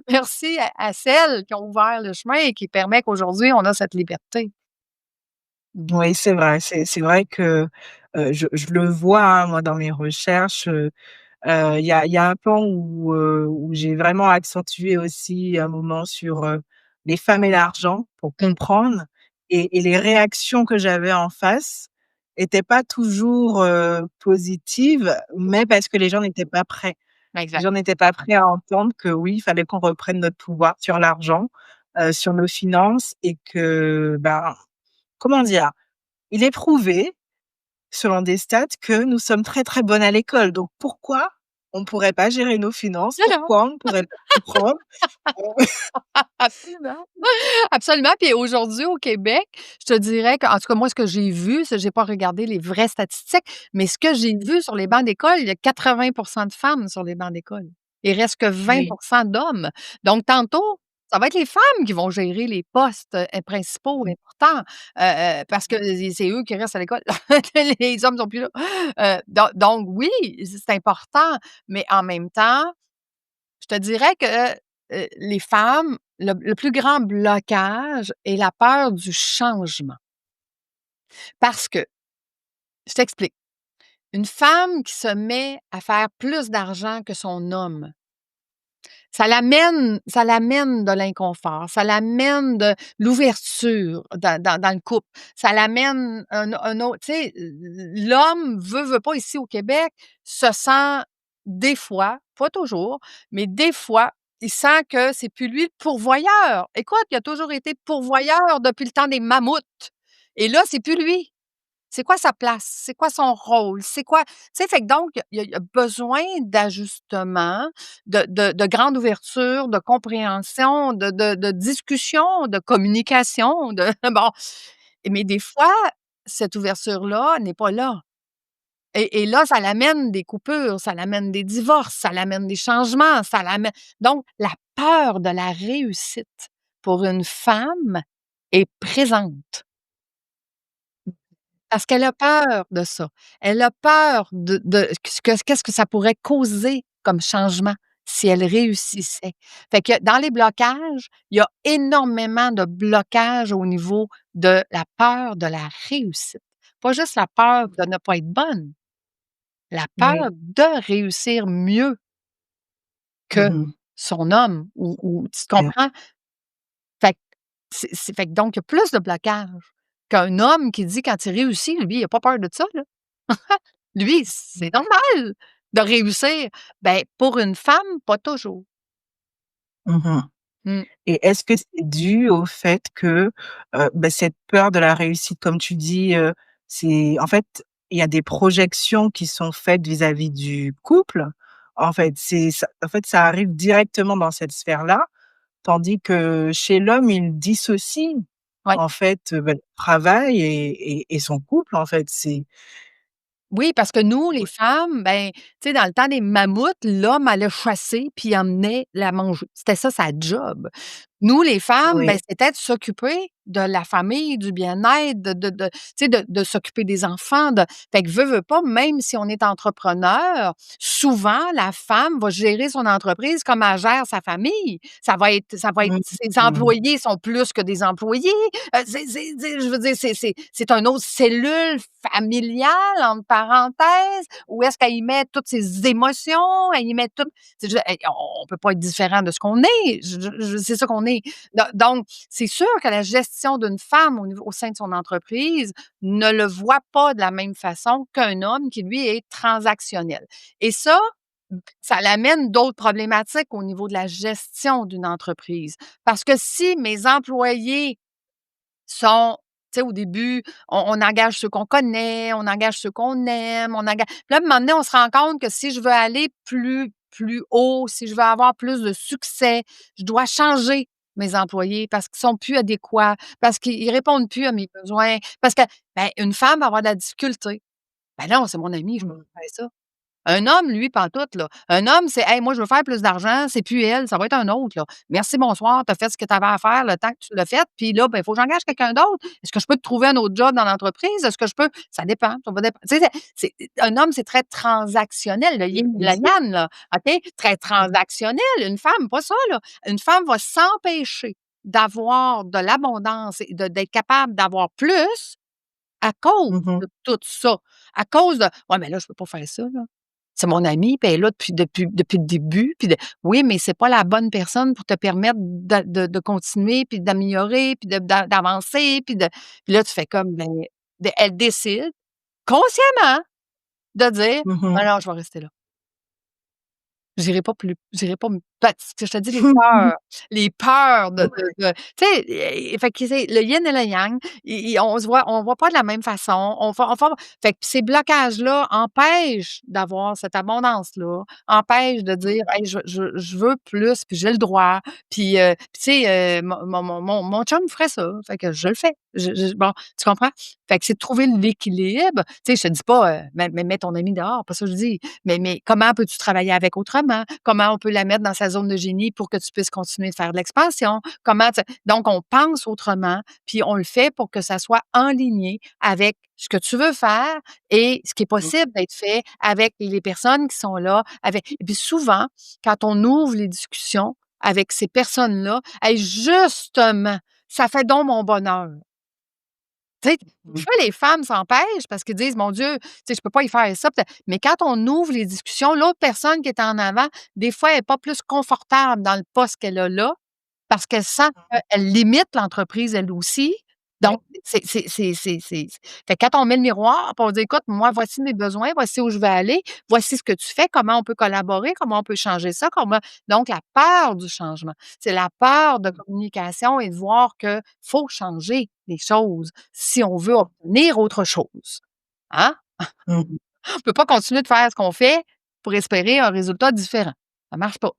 merci à celles qui ont ouvert le chemin et qui permet qu'aujourd'hui on a cette liberté. Mmh. Oui, c'est vrai. C'est vrai que, je le vois, hein, moi, dans mes recherches. Il y a un plan où j'ai vraiment accentué aussi un moment sur, les femmes et l'argent pour Mmh. comprendre, et les réactions que j'avais en face étaient pas toujours, positives, mais parce que les gens n'étaient pas prêts. Les Exact. gens n'étaient pas prêts à entendre que oui, il fallait qu'on reprenne notre pouvoir sur l'argent, sur nos finances, et que, ben, comment dire? Il est prouvé, selon des stats, que nous sommes très, très bonnes à l'école. Donc pourquoi on ne pourrait pas gérer nos finances? Alors Pourquoi on ne pourrait pas comprendre? absolument. Absolument, puis aujourd'hui au Québec, je te dirais qu'en tout cas moi ce que j'ai vu, ça j'ai pas regardé les vraies statistiques, mais ce que j'ai vu sur les bancs d'école, il y a 80 de femmes sur les bancs d'école. Il reste que 20 Oui. d'hommes. Donc tantôt, ça va être les femmes qui vont gérer les postes, principaux Mmh. importants, parce que c'est eux qui restent à l'école. Les hommes sont plus là. Donc oui, c'est important, mais en même temps, je te dirais que, les femmes, le plus grand blocage est la peur du changement. Parce que, je t'explique, une femme qui se met à faire plus d'argent que son homme, ça l'amène de l'inconfort, ça l'amène de l'ouverture dans le couple, ça l'amène un autre tu sais, l'homme veut pas ici au Québec, se sent des fois, pas toujours, mais des fois il sent que c'est plus lui le pourvoyeur. Écoute, il a toujours été pourvoyeur depuis le temps des mammouths et là, c'est plus lui. C'est quoi sa place? C'est quoi son rôle? C'est quoi tu sais, fait que donc il y a besoin d'ajustement, de grande ouverture, de compréhension, de discussion, de communication, de bon, mais des fois, cette ouverture-là n'est pas là. Et là, ça l'amène des coupures, ça l'amène des divorces, ça l'amène des changements, ça l'amène donc la peur de la réussite pour une femme est présente parce qu'elle a peur de ça. Elle a peur de qu'est-ce que ça pourrait causer comme changement si elle réussissait. Fait que dans les blocages, il y a énormément de blocages au niveau de la peur de la réussite. Pas juste la peur de ne pas être bonne. La Oui. peur de réussir mieux que Mmh. son homme ou tu Bien. comprends? Fait que fait que donc il y a plus de blocage qu'un homme qui dit quand il réussit, lui, il a pas peur de ça, là. Lui, c'est normal de réussir. Ben, pour une femme, pas toujours. Mmh. Mmh. Et est-ce que c'est dû au fait que, cette peur de la réussite, comme tu dis, c'est en fait, il y a des projections qui sont faites vis-à-vis du couple. En fait, c'est ça en fait, ça arrive directement dans cette sphère-là, tandis que chez l'homme, il dissocie, Ouais. en fait, le travail et son couple, en fait. C'est Oui, parce que nous, les ouais, femmes, ben, tu sais, dans le temps des mammouths, l'homme allait chasser puis il emmenait la manger. C'était ça sa job. Nous, les femmes, ben, oui. c'était de s'occuper de la famille, du bien-être, tu sais, de s'occuper des enfants, fait que veut pas, même si on est entrepreneur, souvent la femme va gérer son entreprise comme elle gère sa famille. Ça va être Mmh ses mh. employés sont plus que des employés, je veux dire, c'est une autre cellule familiale, entre parenthèses, où est-ce qu'elle y met toutes ses émotions, elle y met tout tu sais, on peut pas être différent de ce qu'on est, je c'est ça qu'on est. Donc, c'est sûr que la gestion d'une femme au sein de son entreprise ne le voit pas de la même façon qu'un homme qui, lui, est transactionnel et ça l'amène d'autres problématiques au niveau de la gestion d'une entreprise. Parce que si mes employés sont tu sais, au début, on engage ceux qu'on connaît, on engage ceux qu'on aime, on engage puis là, à un moment donné, on se rend compte que si je veux aller plus haut, si je veux avoir plus de succès, je dois changer mes employés parce qu'ils sont plus adéquats, parce qu'ils répondent plus à mes besoins, parce que, ben, une femme va avoir de la difficulté. Ben non, c'est mon ami, je peux Mmh. pas faire ça. Un homme, lui, pantoute, là. Un homme, c'est: «Hey, moi, je veux faire plus d'argent, c'est plus elle, ça va être un autre, là. Merci, bonsoir, tu as fait ce que tu avais à faire le temps que tu l'as fait, puis là, ben, il faut que j'engage quelqu'un d'autre. Est-ce que je peux te trouver un autre job dans l'entreprise? Est-ce que je peux?» Ça dépend, ça va dépendre. Tu sais, un homme, c'est très transactionnel, le yin et Bien le sûr. yang, là, OK? Très transactionnel. Une femme, pas ça, là. Une femme va s'empêcher d'avoir de l'abondance et d'être capable d'avoir plus à cause Mmh mh. de tout ça. À cause de: «Ouais, mais là, je peux pas faire ça, là. C'est mon amie, puis elle est là depuis le début, puis de» oui, mais c'est pas la bonne personne pour te permettre de continuer, puis d'améliorer, puis d'avancer, puis là, tu fais comme, ben, elle décide consciemment de dire: Mmh «Ah mh. non, je vais rester là». J'irai pas me parce que je te dis les peurs de tu sais, fait que c'est le yin et le yang, i on se voit pas de la même façon, on fait que ces blocages-là empêchent d'avoir cette abondance-là, empêchent de dire: «Hey, je veux plus, puis j'ai le droit», puis tu sais, mon chum ferait ça, fait que je le fais. Bon, tu comprends? Fait que c'est de trouver l'équilibre. Tu sais, je te dis pas, mets ton ami dehors, pas ça que je dis. Mais comment peux-tu travailler avec autrement? Comment on peut la mettre dans sa zone de génie pour que tu puisses continuer de faire de l'expansion? Comment tu donc on pense autrement, puis on le fait pour que ça soit enligné avec ce que tu veux faire et ce qui est Mmh. possible d'être fait avec les personnes qui sont là, avec et puis souvent, quand on ouvre les discussions avec ces personnes-là, hey, justement, ça fait donc mon bonheur. Tu sais, des Mmh. fois, les femmes s'empêchent parce qu'ils disent: «Mon Dieu, tu sais, je peux pas y faire ça», mais quand on ouvre les discussions, l'autre personne qui est en avant, des fois, elle est pas plus confortable dans le poste qu'elle a là, parce qu'elle sent qu'elle limite l'entreprise elle aussi, Oui. Donc, c'est fait que quand on met le miroir, puis on dit: «Écoute, moi, voici mes besoins, voici où je veux aller, voici ce que tu fais, comment on peut collaborer, comment on peut changer ça, comment» donc la peur du changement, c'est la peur de communication et de voir que faut changer les choses si on veut obtenir autre chose, hein? Mmh. On peut pas continuer de faire ce qu'on fait pour espérer un résultat différent. Ça marche pas.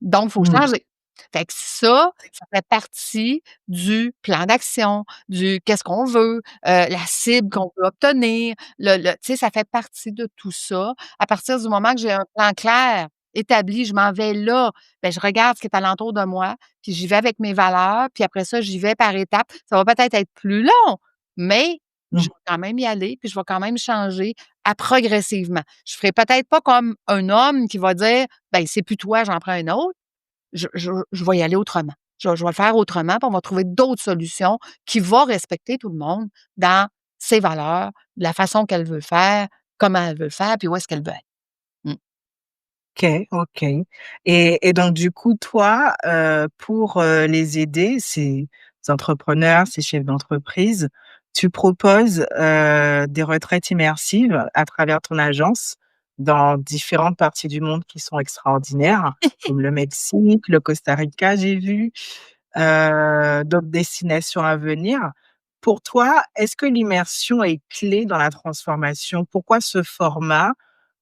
Donc, il faut Mmh. changer. Fait que ça fait partie du plan d'action, du qu'est-ce qu'on veut, la cible qu'on veut obtenir, le tu sais, ça fait partie de tout ça. À partir du moment que j'ai un plan clair, établi, je m'en vais là, ben, je regarde ce qui est alentour de moi, puis j'y vais avec mes valeurs, puis après ça, j'y vais par étapes. Ça va peut-être être plus long, mais je Mmh. vais quand même y aller, puis je vais quand même changer progressivement. Je ferai peut-être pas comme un homme qui va dire: «Ben, c'est plus toi, j'en prends un autre». Je vais y aller autrement. Je vais le faire autrement, puis on va trouver d'autres solutions qui vont respecter tout le monde dans ses valeurs, la façon qu'elle veut faire, comment elle veut le faire, puis où est-ce qu'elle veut être. Mmh. OK, OK, et donc du coup, toi, pour, les aider, ces entrepreneurs, ces chefs d'entreprise, tu proposes, des retraites immersives à travers ton agence dans différentes parties du monde qui sont extraordinaires, comme le Mexique, le Costa Rica, j'ai vu, d'autres destinations à venir. Pour toi, est-ce que l'immersion est clé dans la transformation? Pourquoi ce format?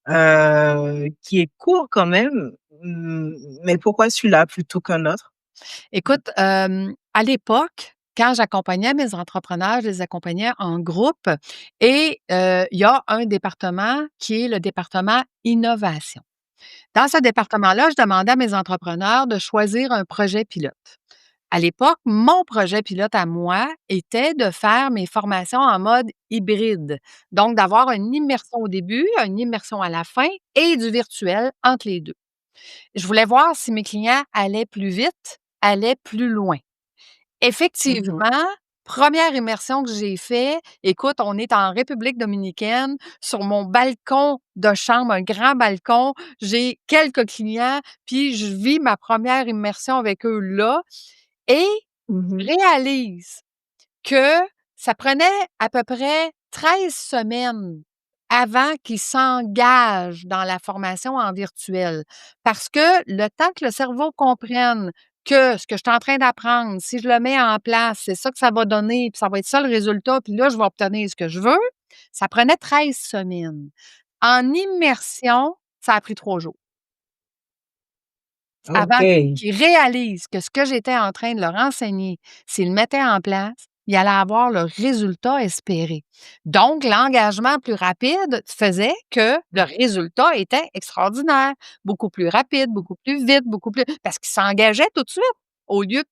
Qui est court quand même, mais pourquoi celui-là plutôt qu'un autre? Écoute, à l'époque, quand j'accompagnais mes entrepreneurs, je les accompagnais en groupe et il y a un département qui est le département innovation. Dans ce département-là, je demandais à mes entrepreneurs de choisir un projet pilote. À l'époque, mon projet pilote à moi était de faire mes formations en mode hybride. Donc, d'avoir une immersion au début, une immersion à la fin et du virtuel entre les deux. Je voulais voir si mes clients allaient plus vite, allaient plus loin. Mmh. Effectivement, première immersion que j'ai fait, écoute, on est en République dominicaine, sur mon balcon de chambre, un grand balcon, j'ai quelques clients, puis je vis ma première immersion avec eux là et Mmh. réalise que ça prenait à peu près 13 semaines avant qu'ils s'engagent dans la formation en virtuel. Parce que le temps que le cerveau comprenne que ce que je suis en train d'apprendre, si je le mets en place, c'est ça que ça va donner, puis ça va être ça le résultat, puis là, je vais obtenir ce que je veux, ça prenait 13 semaines. En immersion, ça a pris 3 jours. Avant OK. qu'ils réalisent que ce que j'étais en train de leur enseigner, s'ils le mettaient en place, ils allaient avoir le résultat espéré. Donc, l'engagement plus rapide faisait que le résultat était extraordinaire, beaucoup plus rapide, beaucoup plus vite, beaucoup plus parce qu'ils s'engageaient tout de suite au lieu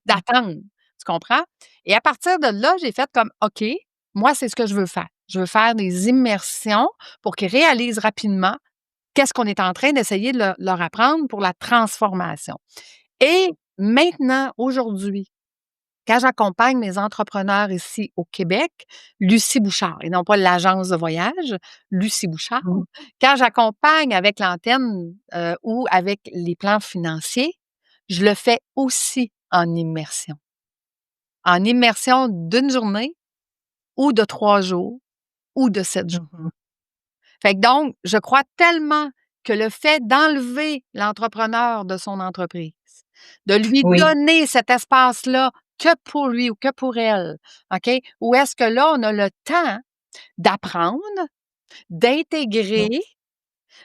d'attendre. Tu comprends? Et à partir de là, j'ai fait comme OK, moi, c'est ce que je veux faire. Je veux faire des immersions pour qu'ils réalisent rapidement qu'est-ce qu'on est en train d'essayer de leur apprendre pour la transformation. Et maintenant, aujourd'hui, quand j'accompagne mes entrepreneurs ici au Québec, Lucie Bouchard et non pas l'agence de voyage, Lucie Bouchard, Mmh. quand j'accompagne avec l'antenne, ou avec les plans financiers, je le fais aussi en immersion d'une journée ou de 3 jours ou de 7 jours. Mmh. Fait que donc, je crois tellement que le fait d'enlever l'entrepreneur de son entreprise, de lui Oui. donner cet espace-là que pour lui ou que pour elle, OK? Où est-ce que là, on a le temps d'apprendre, Mmh. d'intégrer,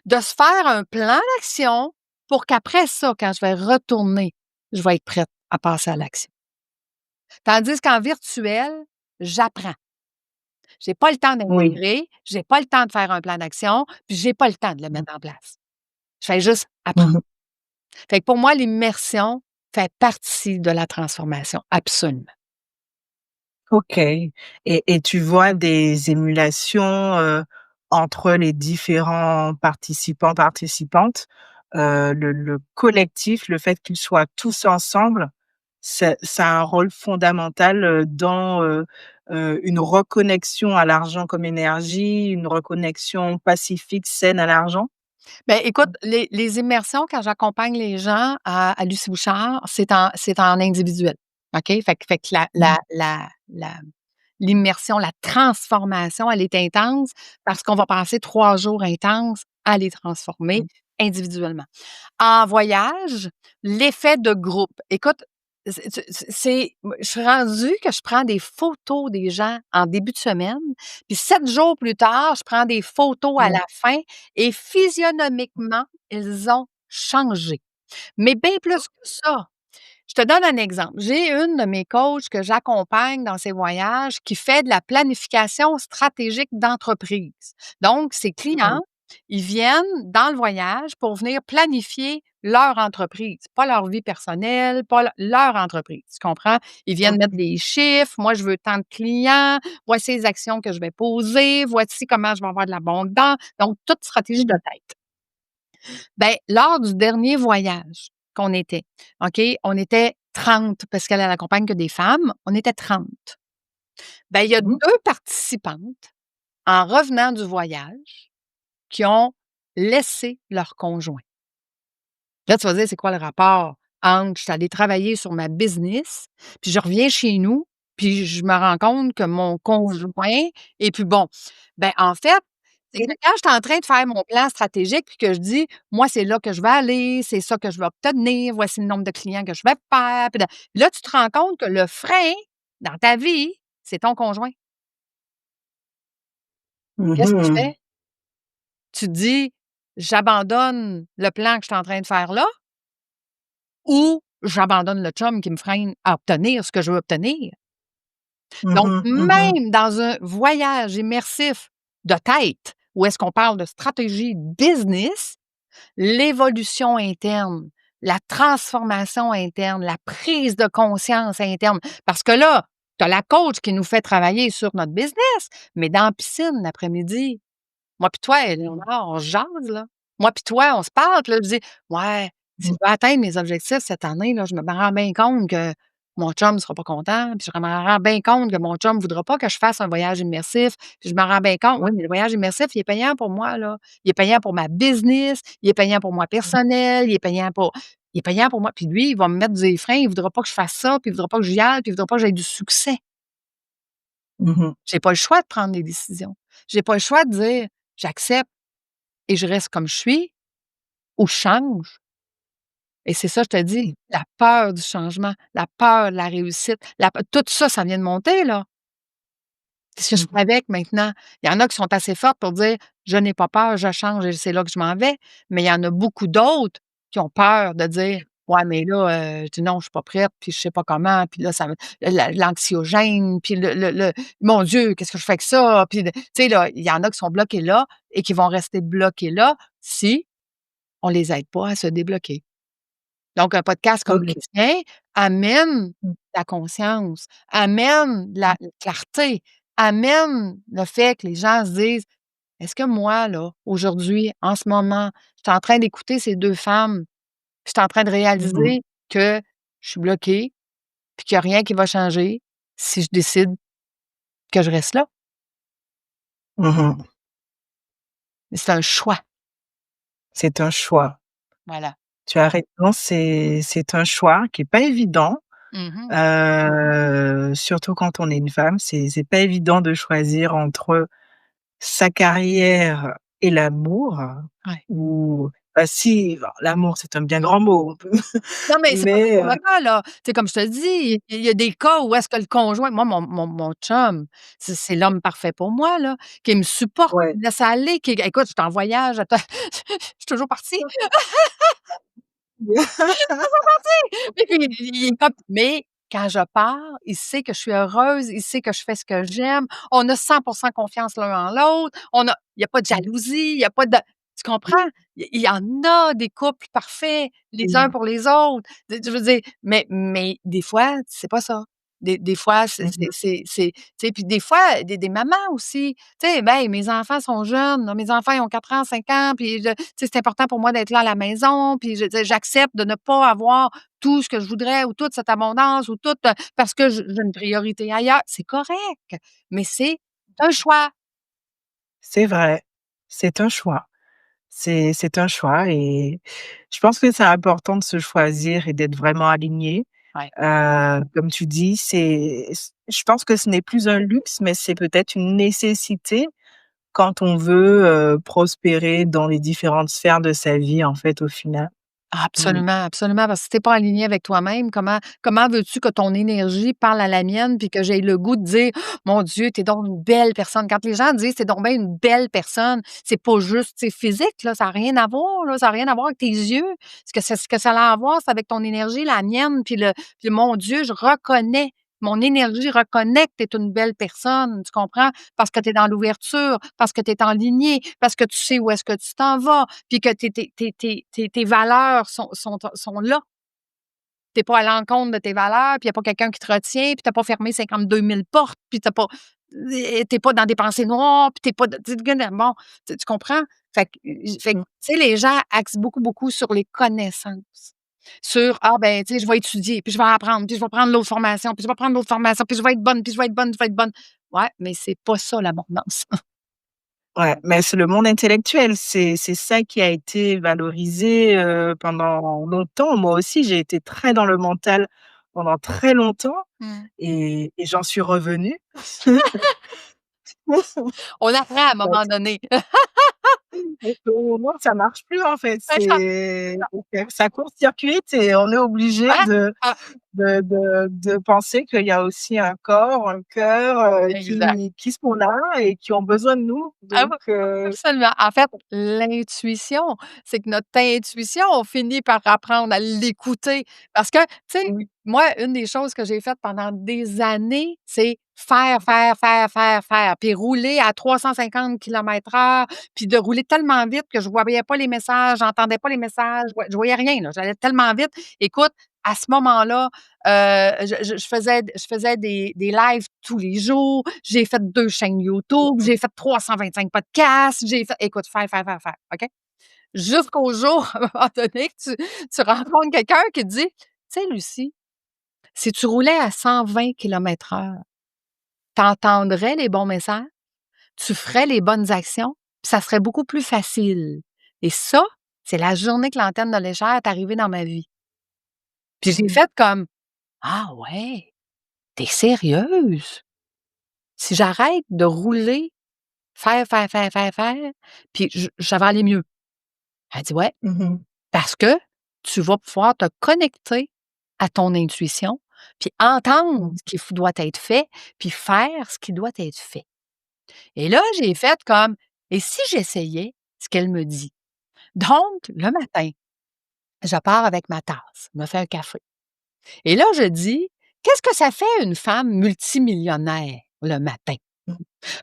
de se faire un plan d'action pour qu'après ça, quand je vais retourner, je vais être prête à passer à l'action. Tandis qu'en virtuel, j'apprends. J'ai pas le temps Oui. d'intégrer, j'ai pas le temps de faire un plan d'action, puis j'ai pas le temps de le Mmh. mettre en place. Je fais juste apprendre. Mmh. Fait que pour moi, l'immersion fait partie de la transformation, absolument. OK, et tu vois des émulations, entre les différents participants, participantes? Le collectif, le fait qu'ils soient tous ensemble, ça a un rôle fondamental, dans, une reconnexion à l'argent comme énergie, une reconnexion pacifique, saine à l'argent? Ben, écoute, les immersions, quand j'accompagne les gens à Lucie Bouchard, c'est en individuel. OK? Fait que Mmh. l'immersion, la transformation, elle est intense parce qu'on va passer 3 jours intenses à les transformer Mmh. individuellement. En voyage, l'effet de groupe. Écoute, je suis rendue que je prends des photos des gens en début de semaine, puis 7 jours plus tard, je prends des photos à Ouais. la fin et physionomiquement, elles ont changé. Mais bien plus que ça. Je te donne un exemple. J'ai une de mes coachs que j'accompagne dans ses voyages qui fait de la planification stratégique d'entreprise. Donc, ses Mmh. clients, ils viennent dans le voyage pour venir planifier leur entreprise, pas leur vie personnelle, pas leur entreprise. Tu comprends? Ils viennent mettre OK. des chiffres. Moi, je veux tant de clients. Voici les actions que je vais poser. Voici comment je vais avoir de l'abondance. Donc, toute stratégie de tête. Ben, lors du dernier voyage qu'on était, OK, on était 30 parce qu'elle accompagne que des femmes, on était 30. Ben, il y a Mmh. 2 participantes, en revenant du voyage, qui ont laissé leur conjoint. Là, tu vas dire: «C'est quoi le rapport entre je suis allée travailler sur ma business, puis je reviens chez nous, puis je me rends compte que mon conjoint et puis bon». Ben, en fait, c'est que quand je suis en train de faire mon plan stratégique puis que je dis: «Moi, c'est là que je vais aller, c'est ça que je vais obtenir, voici le nombre de clients que je vais faire», puis là, tu te rends compte que le frein dans ta vie, c'est ton conjoint. Qu'est-ce que tu Mmh. fais? Tu te dis: «J'abandonne le plan que je suis en train de faire là», ou j'abandonne le chum qui me freine à obtenir ce que je veux obtenir. Donc, Mmh. Mmh. même dans un voyage immersif de tête, où est-ce qu'on parle de stratégie business, l'évolution interne, la transformation interne, la prise de conscience interne. Parce que là, tu as la coach qui nous fait travailler sur notre business, mais dans la piscine l'après-midi, moi puis toi, Mmh. Éléonore, on se jase, là. Moi puis toi, on se parle, puis là, je dis: «Ouais, si Mmh. je veux atteindre mes objectifs cette année, là, je me rends bien compte que mon chum ne sera pas content, puis je me rends bien compte que mon chum ne voudra pas que je fasse un voyage immersif, puis je me rends bien compte, oui, mais le voyage immersif, il est payant pour moi, là. Il est payant pour ma business, il est payant pour moi personnel, il est payant pour moi». Puis lui, il va me mettre des freins, il ne voudra pas que je fasse ça, puis il ne voudra pas que j'y aille, puis il ne voudra pas que j'aie du succès. Mmh. J'ai pas le choix de prendre des décisions. J'ai pas le choix de dire: «J'accepte et je reste comme je suis ou je change». Et c'est ça, je te dis, la peur du changement, la peur de la réussite, la p tout ça, ça vient de monter, là. C'est ce que je Mmh. fais avec maintenant. Il y en a qui sont assez fortes pour dire: «Je n'ai pas peur, je change et c'est là que je m'en vais». Mais il y en a beaucoup d'autres qui ont peur de dire: «Ouais, mais là, tu non, je suis pas prête, puis je sais pas comment, puis là, ça me l'anxiogène, puis le mon Dieu, qu'est-ce que je fais avec ça?» Puis tu sais, là, il y en a qui sont bloqués là et qui vont rester bloqués là si on les aide pas à se débloquer. Donc un podcast comme le OK. tien amène Mmh. la conscience, amène la clarté, amène le fait que les gens se disent: «Est-ce que moi, là, aujourd'hui, en ce moment, je suis en train d'écouter ces 2 femmes, puis je suis en train de Mmh. réaliser que je suis bloquée, puis qu'il y a rien qui va changer si je décide que je reste là». Mmh. Mais c'est un choix. C'est un choix. Voilà. Tu as raison, c'est un choix qui est pas évident, Mmh. surtout quand on est une femme. C'est pas évident de choisir entre sa carrière et l'amour Ouais. ou bah, si, bon, l'amour, c'est un bien grand mot, on peut Non, mais c'est pas mais toujours le cas, là. Tu sais, comme je te dis, il y a des cas où est-ce que le conjoint moi, mon chum, c'est l'homme parfait pour moi, là, qui me supporte, qui ouais. me laisse aller, qui écoute, je suis en voyage, attends, je suis toujours partie. Et puis, il est comme mais quand je pars, il sait que je suis heureuse, il sait que je fais ce que j'aime. On a 100 confiance l'un en l'autre. Il y a pas de jalousie, il y a pas de tu comprends? Il y en a des couples parfaits, les uns Mmh. pour les autres. Je veux dire, mais des fois, c'est pas ça. Des fois, Mmh mh. tu sais, puis des fois, des mamans aussi, tu sais, ben, mes enfants sont jeunes, là, mes enfants, ils ont 4 ans, 5 ans, puis tu sais, c'est important pour moi d'être là à la maison, puis je tu sais, j'accepte de ne pas avoir tout ce que je voudrais ou toute cette abondance ou tout, parce que j'ai une priorité ailleurs. C'est correct, mais c'est un choix. C'est vrai, c'est un choix. C'est un choix et je pense que c'est important de se choisir et d'être vraiment aligné. Ouais. Comme tu dis, je pense que ce n'est plus un luxe, mais c'est peut-être une nécessité quand on veut, prospérer dans les différentes sphères de sa vie, en fait, au final. Mmh. Absolument, absolument, parce que si tu es pas aligné avec toi-même, comment veux-tu que ton énergie parle à la mienne puis que j'aie le goût de dire: «Oh, «Mon Dieu, tu es donc une belle personne». Quand les gens disent: «Tu es donc bien une belle personne», c'est pas juste, tu sais, physique, là, ça a rien à voir, là, ça a rien à voir avec tes yeux. Ce que ça a à voir, c'est avec ton énergie, la mienne, puis mon Dieu, je reconnais, mon énergie reconnaît que tu es une belle personne, tu comprends? Parce que tu es dans l'ouverture, parce que tu es aligné, parce que tu sais où est-ce que tu t'en vas, puis que tes valeurs sont là. Tu es pas à l'encontre de tes valeurs, puis il y a pas quelqu'un qui te retient, puis tu as pas fermé 52 000 portes, puis tu es pas dans des pensées noires, puis tu es pas d tu bon, tu comprends? Fait que, Mmh. tu sais, les gens axent beaucoup, beaucoup sur les connaissances. Sur: «Ah ben, tu sais, je vais étudier, puis je vais apprendre, puis je vais prendre l'autre formation, puis je vais prendre l'autre formation, puis je vais être bonne, puis je vais être bonne, je vais être bonne». Ouais, mais c'est pas ça l'abondance. Ouais, mais c'est le monde intellectuel, c'est ça qui a été valorisé, pendant longtemps. Moi aussi, j'ai été très dans le mental pendant très longtemps Mmh. et j'en suis revenue. On apprend à un Donc moment donné. parce qu'au moins ça marche plus, en fait, Ouais, ça ça court-circuite et on est obligé ah! Ah! de penser qu'il y a aussi un corps, un cœur, Exact. qui sont là et qui ont besoin de nous. Ah Donc oui, absolument. En fait, l'intuition, c'est que notre intuition, on finit par apprendre à l'écouter parce que, tu sais, oui. moi, une des choses que j'ai faites pendant des années, c'est faire, faire, faire, faire, faire, puis rouler à 350 km/h, puis de rouler tellement vite que je voyais pas les messages, j'entendais pas les messages, je voyais rien, là, j'allais tellement vite. Écoute, à ce moment-là, je faisais des lives tous les jours, j'ai fait 2 chaînes YouTube, j'ai fait 325 podcasts, j'ai fait écoute, faire, OK? Jusqu'au jour, à un moment donné, que tu rencontres quelqu'un qui te dit: «Tu sais, Lucie, si tu roulais à 120 km/h, tu entendrais les bons messages, tu ferais les bonnes actions, puis ça serait beaucoup plus facile. Et ça, c'est la journée que l'antenne de l'échelle est arrivée dans ma vie». Puis j'ai Mmh. fait comme: «Ah ouais, tu es sérieuse? Si j'arrête de rouler, faire, puis ça va aller mieux». Elle dit: «Ouais, Mmh mh. parce que tu vas pouvoir te connecter à ton intuition, puis entendre Mmh. ce qui doit être fait, puis faire ce qui doit être fait». Et là, j'ai fait comme: «Et si j'essayais ce qu'elle me dit?» Donc, le matin, je pars avec ma tasse, je me fais un café et là, je dis: «Qu'est-ce que ça fait une femme multimillionnaire le matin?» Mmh.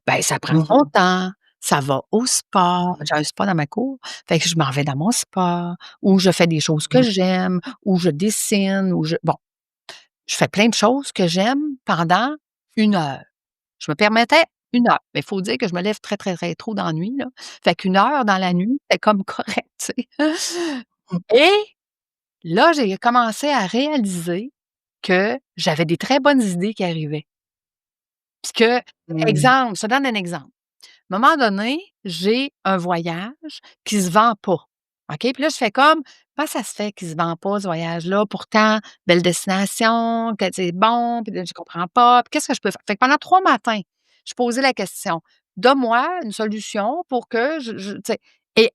Ben, ça prend son Mmh. temps, ça va au spa. Mmh. J'ai un spa dans ma cour, fait que je m'en vais dans mon spa, ou je fais des choses que Mmh. j'aime, ou je dessine, bon, je fais plein de choses que j'aime pendant 1 heure. Je me permettais 1 heure, mais il faut dire que je me lève très, très, très tôt dans la nuit, là. Fait qu'1 heure dans la nuit, c'est comme correct, tu sais. Mmh. Et là, j'ai commencé à réaliser que j'avais des très bonnes idées qui arrivaient. Puis que Mmh. exemple, je te donne un exemple. Un moment donné, j'ai un voyage qui se vend pas. OK? Puis là, je fais comme: «Comment ça se fait qu'il se vend pas ce voyage-là? Pourtant, belle destination, que c'est bon, puis là, je comprends pas, puis qu'est-ce que je peux faire?» Fait que pendant 3 matins, je posais la question: «Donne-moi une solution pour que je» tu sais? Et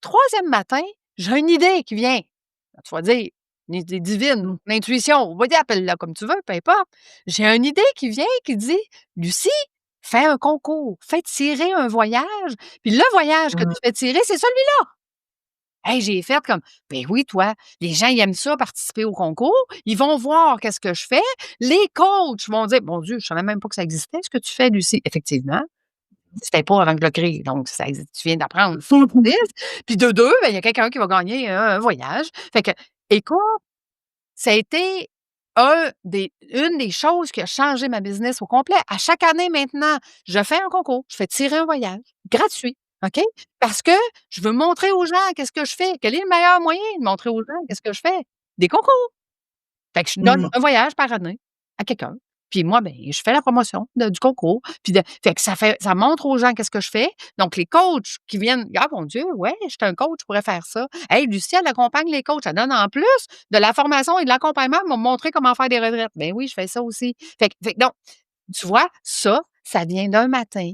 3e matin, j'ai une idée qui vient. Tu vas dire, une idée divine, Mmh. une intuition, vas-y, appelle-la comme tu veux, peu importe. J'ai une idée qui vient qui dit: «Lucie, fais un concours, fais tirer un voyage, puis le voyage que tu Mmh. fais tirer, c'est celui-là». Hey, j'ai fait comme: «Ben oui, toi, les gens, ils aiment ça participer au concours, ils vont voir qu'est-ce que je fais, les coachs vont dire: "Mon Dieu, je savais même pas que ça existait ce que tu fais, Lucie"». Effectivement, c'était pas avant que je le crée, donc ça existe, tu viens d'apprendre que ça existe. Puis de 2, ben, il y a quelqu'un qui va gagner un voyage. Fait que, écoute, ça a été une des choses qui a changé ma business au complet. À chaque année maintenant, je fais un concours, je fais tirer un voyage gratuit, OK? Parce que je veux montrer aux gens qu'est-ce que je fais. Quel est le meilleur moyen de montrer aux gens qu'est-ce que je fais? Des concours. Fait que je donne Mmh. un voyage par année à quelqu'un. Puis moi, ben, je fais la promotion du concours, puis fait que ça montre aux gens qu'est-ce que je fais. Donc les coachs qui viennent: «Ah mon Dieu, ouais, je suis un coach, je pourrais faire ça. Hey, Lucie, elle accompagne les coachs, elle donne en plus de la formation et de l'accompagnement, elle m'a montré comment faire des retraites». Ben oui, je fais ça aussi. Fait que donc, tu vois, ça vient d'un matin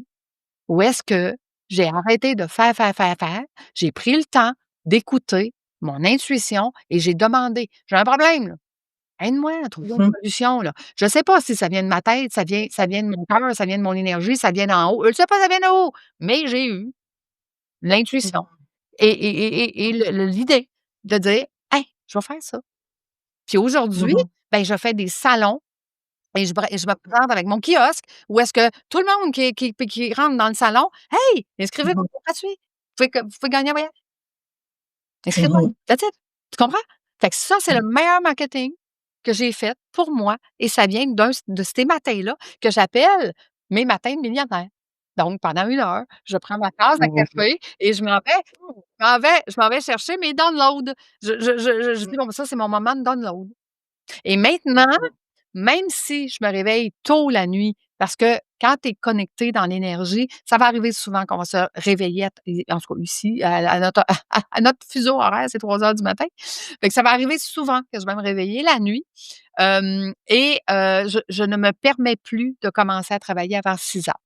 où est-ce que j'ai arrêté de faire, faire, faire, faire. J'ai pris le temps d'écouter mon intuition et j'ai demandé: «J'ai un problème là, aide-moi à trouver une Mmh solution là». Je sais pas si ça vient de ma tête, ça vient de mon cœur, ça vient de mon énergie, ça vient d'en haut. Je sais pas ça vient d'en haut, mais j'ai eu l'intuition mh. et l'idée de dire: «Hey, je vais faire ça». Puis aujourd'hui, Mmh ben, je fais des salons et je me présente avec mon kiosque où est-ce que tout le monde qui rentre dans le salon: «Hey, inscrivez-vous, mh. c'est gratuit. Vous pouvez gagner un voyage. Inscrivez-moi». Mmh That's it. Tu comprends? Fait que ça, c'est mh. le meilleur marketing que j'ai fait pour moi et ça vient de ces matins-là que j'appelle mes matins de millionnaire. Donc pendant 1 heure, je prends ma tasse de Mmh. café et je m'en vais chercher mes downloads. Je dis: «Bon, ben, ça, c'est mon moment de download». Et maintenant, même si je me réveille tôt la nuit, parce que quand tu es connecté dans l'énergie, ça va arriver souvent qu'on va se réveiller en tout cas ici, à notre à notre fuseau horaire, c'est 3 heures du matin. Fait que ça va arriver souvent que je vais me réveiller la nuit, je ne me permets plus de commencer à travailler avant 6 heures.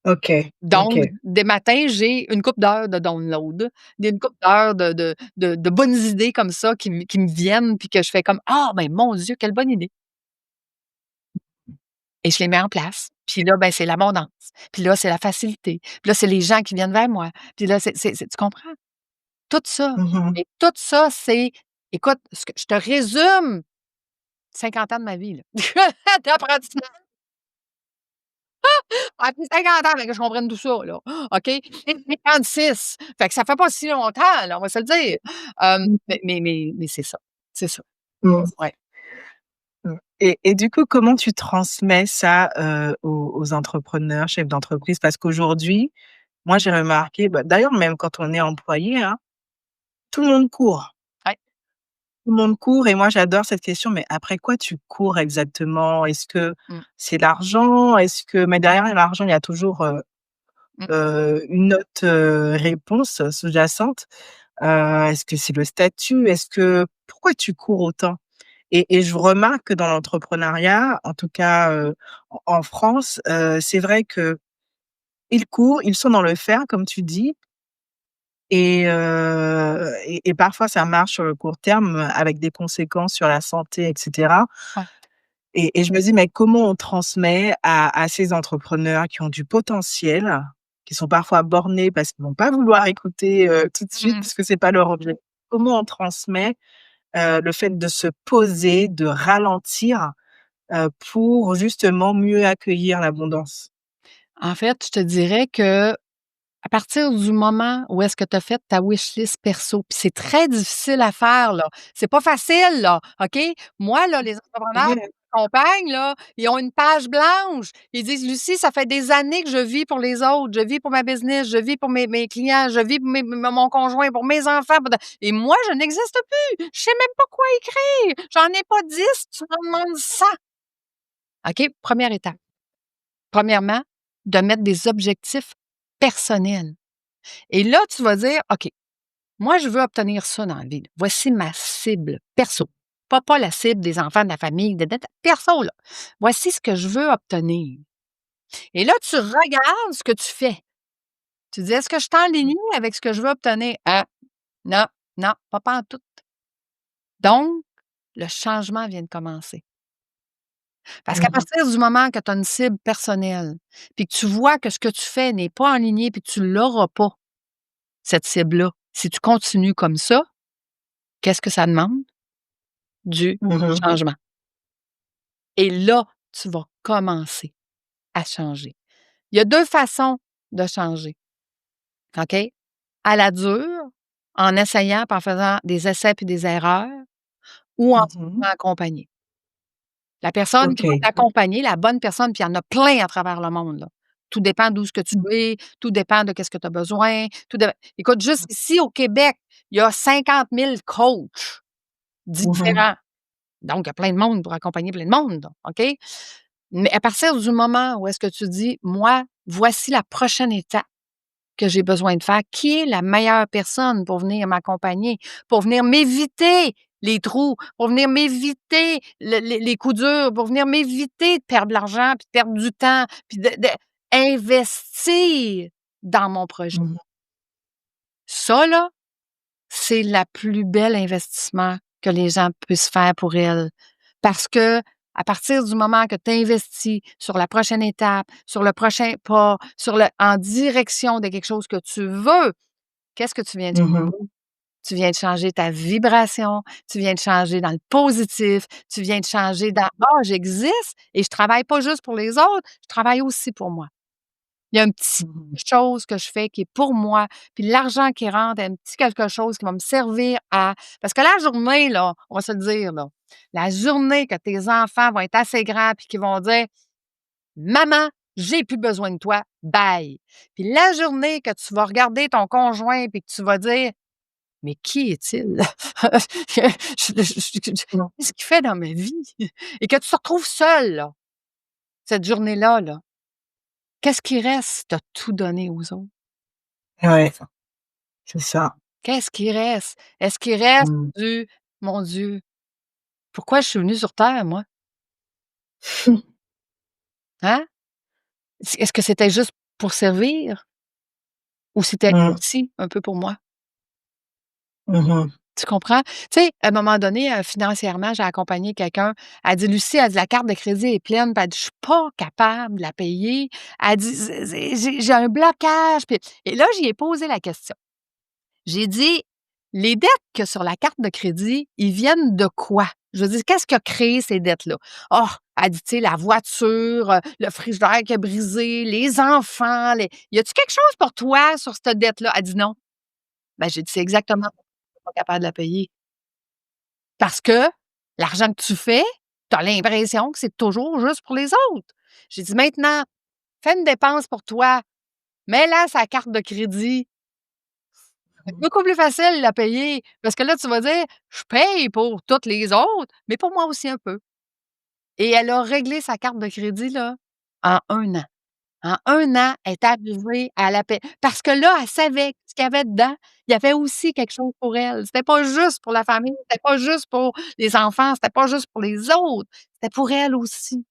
OK, Donc, OK. des matins, j'ai une couple d'heures de download, une couple d'heures de bonnes idées comme ça qui me viennent, puis que je fais comme: «Ah, ben, mon Dieu, quelle bonne idée!» Et je les mets en place. Puis là, ben, c'est l'abondance. Puis là, c'est la facilité. Puis là, c'est les gens qui viennent vers moi. Puis là, tu comprends? Tout ça. Mmh Et tout ça, c'est écoute, ce que je te résume 50 ans de ma vie, là, d'apprentissage. Ah, puis 50 ans, fait que je comprenne tout ça, là. OK? Et 56. Fait que ça fait pas si longtemps, là, on va se le dire. mh. Mais c'est ça. C'est ça. Mmh. Ouais. Et du coup, comment tu transmets ça, aux entrepreneurs, chefs d'entreprise? Parce qu'aujourd'hui, moi, j'ai remarqué, bah, d'ailleurs, même quand on est employé, hein, tout le monde court. Ouais. Tout le monde court et moi, j'adore cette question, mais après quoi tu cours exactement? Est-ce que Mmh. c'est l'argent? Est-ce que mais derrière l'argent, il y a toujours, Mmh. une autre, réponse sous-jacente. Est-ce que c'est le statut? Est-ce que pourquoi tu cours autant? Et je remarque que dans l'entrepreneuriat, en tout cas, en France, c'est vrai qu'ils courent, ils sont dans le faire comme tu dis et parfois ça marche sur le court terme, avec des conséquences sur la santé et cetera Ouais. et je me dis: «Mais comment on transmet à ces entrepreneurs qui ont du potentiel, qui sont parfois bornés parce qu'ils vont pas vouloir écouter, tout de suite Mmh. parce que c'est pas leur objet». Comment on transmet, le fait de se poser, de ralentir, pour justement mieux accueillir l'abondance. En fait, je te dirais que à partir du moment où est-ce que tu as fait ta wish list perso, puis c'est très difficile à faire, là. C'est pas facile, là, OK? Moi, là, les entrepreneurs Ouais. que j'accompagne, là, ils ont une page blanche. Ils disent: «Lucie, ça fait des années que je vis pour les autres. Je vis pour ma business, je vis pour mes clients, je vis pour mon conjoint, pour mes enfants, pour de» et moi, je n'existe plus. Je sais même pas quoi écrire. J'en ai pas 10, tu m'en demandes 100. OK? Première étape. Premièrement, de mettre des objectifs personnels. Et là, tu vas dire: «OK, moi, je veux obtenir ça dans la vie. Voici ma cible perso. Pas la cible des enfants, de la famille, perso, là. Voici ce que je veux obtenir». Et là, tu regardes ce que tu fais. Tu dis: «Est-ce que je suis en ligne avec ce que je veux obtenir?» «Ah, non, non, pas pantoute». Donc, le changement vient de commencer. Parce qu'à Mmh partir du moment que tu as une cible personnelle, puis que tu vois que ce que tu fais n'est pas aligné, puis que tu l'auras pas, cette cible-là, si tu continues comme ça, qu'est-ce que ça demande? Du mh. changement. Et là, tu vas commencer à changer. Il y a 2 façons de changer, OK? À la dure, en essayant puis en faisant des essais puis des erreurs ou en Mmh se mh. faisant accompagner. La personne qui va OK. t'accompagner, la bonne personne, puis il y en a plein à travers le monde, là. Tout dépend d'où ce que tu es, tout dépend de qu'est-ce que tu as besoin, tout dé écoute, juste ici au Québec, il y a 50 000 coachs Mmh mh. différents. Donc, il y a plein de monde pour accompagner plein de monde, OK? Mais à partir du moment où est-ce que tu dis: «Moi, voici la prochaine étape que j'ai besoin de faire. Qui est la meilleure personne pour venir m'accompagner, pour venir m'éviter les trous, pour venir m'éviter les coups durs, pour venir m'éviter de perdre de l'argent, puis de perdre du temps, puis de investir dans mon projet». Mmh. Ça, là, c'est la plus belle investissement que les gens puissent faire pour elles. Parce que à partir du moment que tu investis sur la prochaine étape, sur le prochain pas, en direction de quelque chose que tu veux, qu'est-ce que tu viens de Mmh mh. changer? Tu viens de changer ta vibration, tu viens de changer dans le positif, tu viens de changer dans: «Ah, j'existe et je travaille pas juste pour les autres, je travaille aussi pour moi». Il y a un petit Mmh. quelque chose que je fais qui est pour moi, puis l'argent qui rentre, un petit quelque chose qui va me servir à parce que la journée, là, on va se le dire, là, la journée que tes enfants vont être assez grands puis qu'ils vont dire: «Maman, j'ai plus besoin de toi, bye». Puis la journée que tu vas regarder ton conjoint puis que tu vas dire: «Mais qui est-il? Mmh. Qu'est-ce qu'il fait dans ma vie?» et que tu te retrouves seul, là, cette journée-là, là, qu'est-ce qui reste si tu as tout donné aux autres? Ouais, c'est ça. Qu'est-ce qui reste? Est-ce qu'il reste Mmh. du: «Mon Dieu, pourquoi je suis venue sur terre moi?» Hein? Est-ce que c'était juste pour servir ou c'était Mmh. aussi un peu pour moi? Mmh mh. Tu comprends? Tu sais, à un moment donné, financièrement, j'ai accompagné quelqu'un. Elle dit: «Lucie», elle dit: «La carte de crédit est pleine», puis elle dit: «Je suis pas capable de la payer». Elle dit: «C'est j'ai un blocage», puis et là, j'y ai posé la question. J'ai dit: «Les dettes que sur la carte de crédit, ils viennent de quoi?» Je veux dire, qu'est-ce qui a créé ces dettes-là? «Oh», elle dit, tu sais, «la voiture, le frigidaire qui a brisé, les enfants, les» «Y a-tu quelque chose pour toi sur cette dette-là?» Elle dit: «Non». Ben, j'ai dit: «C'est exactement pour ça que tu es pas capable de la payer. Parce que l'argent que tu fais, tu as l'impression que c'est toujours juste pour les autres». J'ai dit: «Maintenant, fais une dépense pour toi, mets-la sur la carte de crédit». C'est beaucoup plus facile de la payer parce que là, tu vas dire: «Je paye pour toutes les autres, mais pour moi aussi un peu» et elle a réglé sa carte de crédit, là, en 1 an. En 1 an, elle est arrivée à la paie parce que là, elle savait que ce qu'il y avait dedans, il y avait aussi quelque chose pour elle. C'était pas juste pour la famille, c'était pas juste pour les enfants, c'était pas juste pour les autres, c'était pour elle aussi.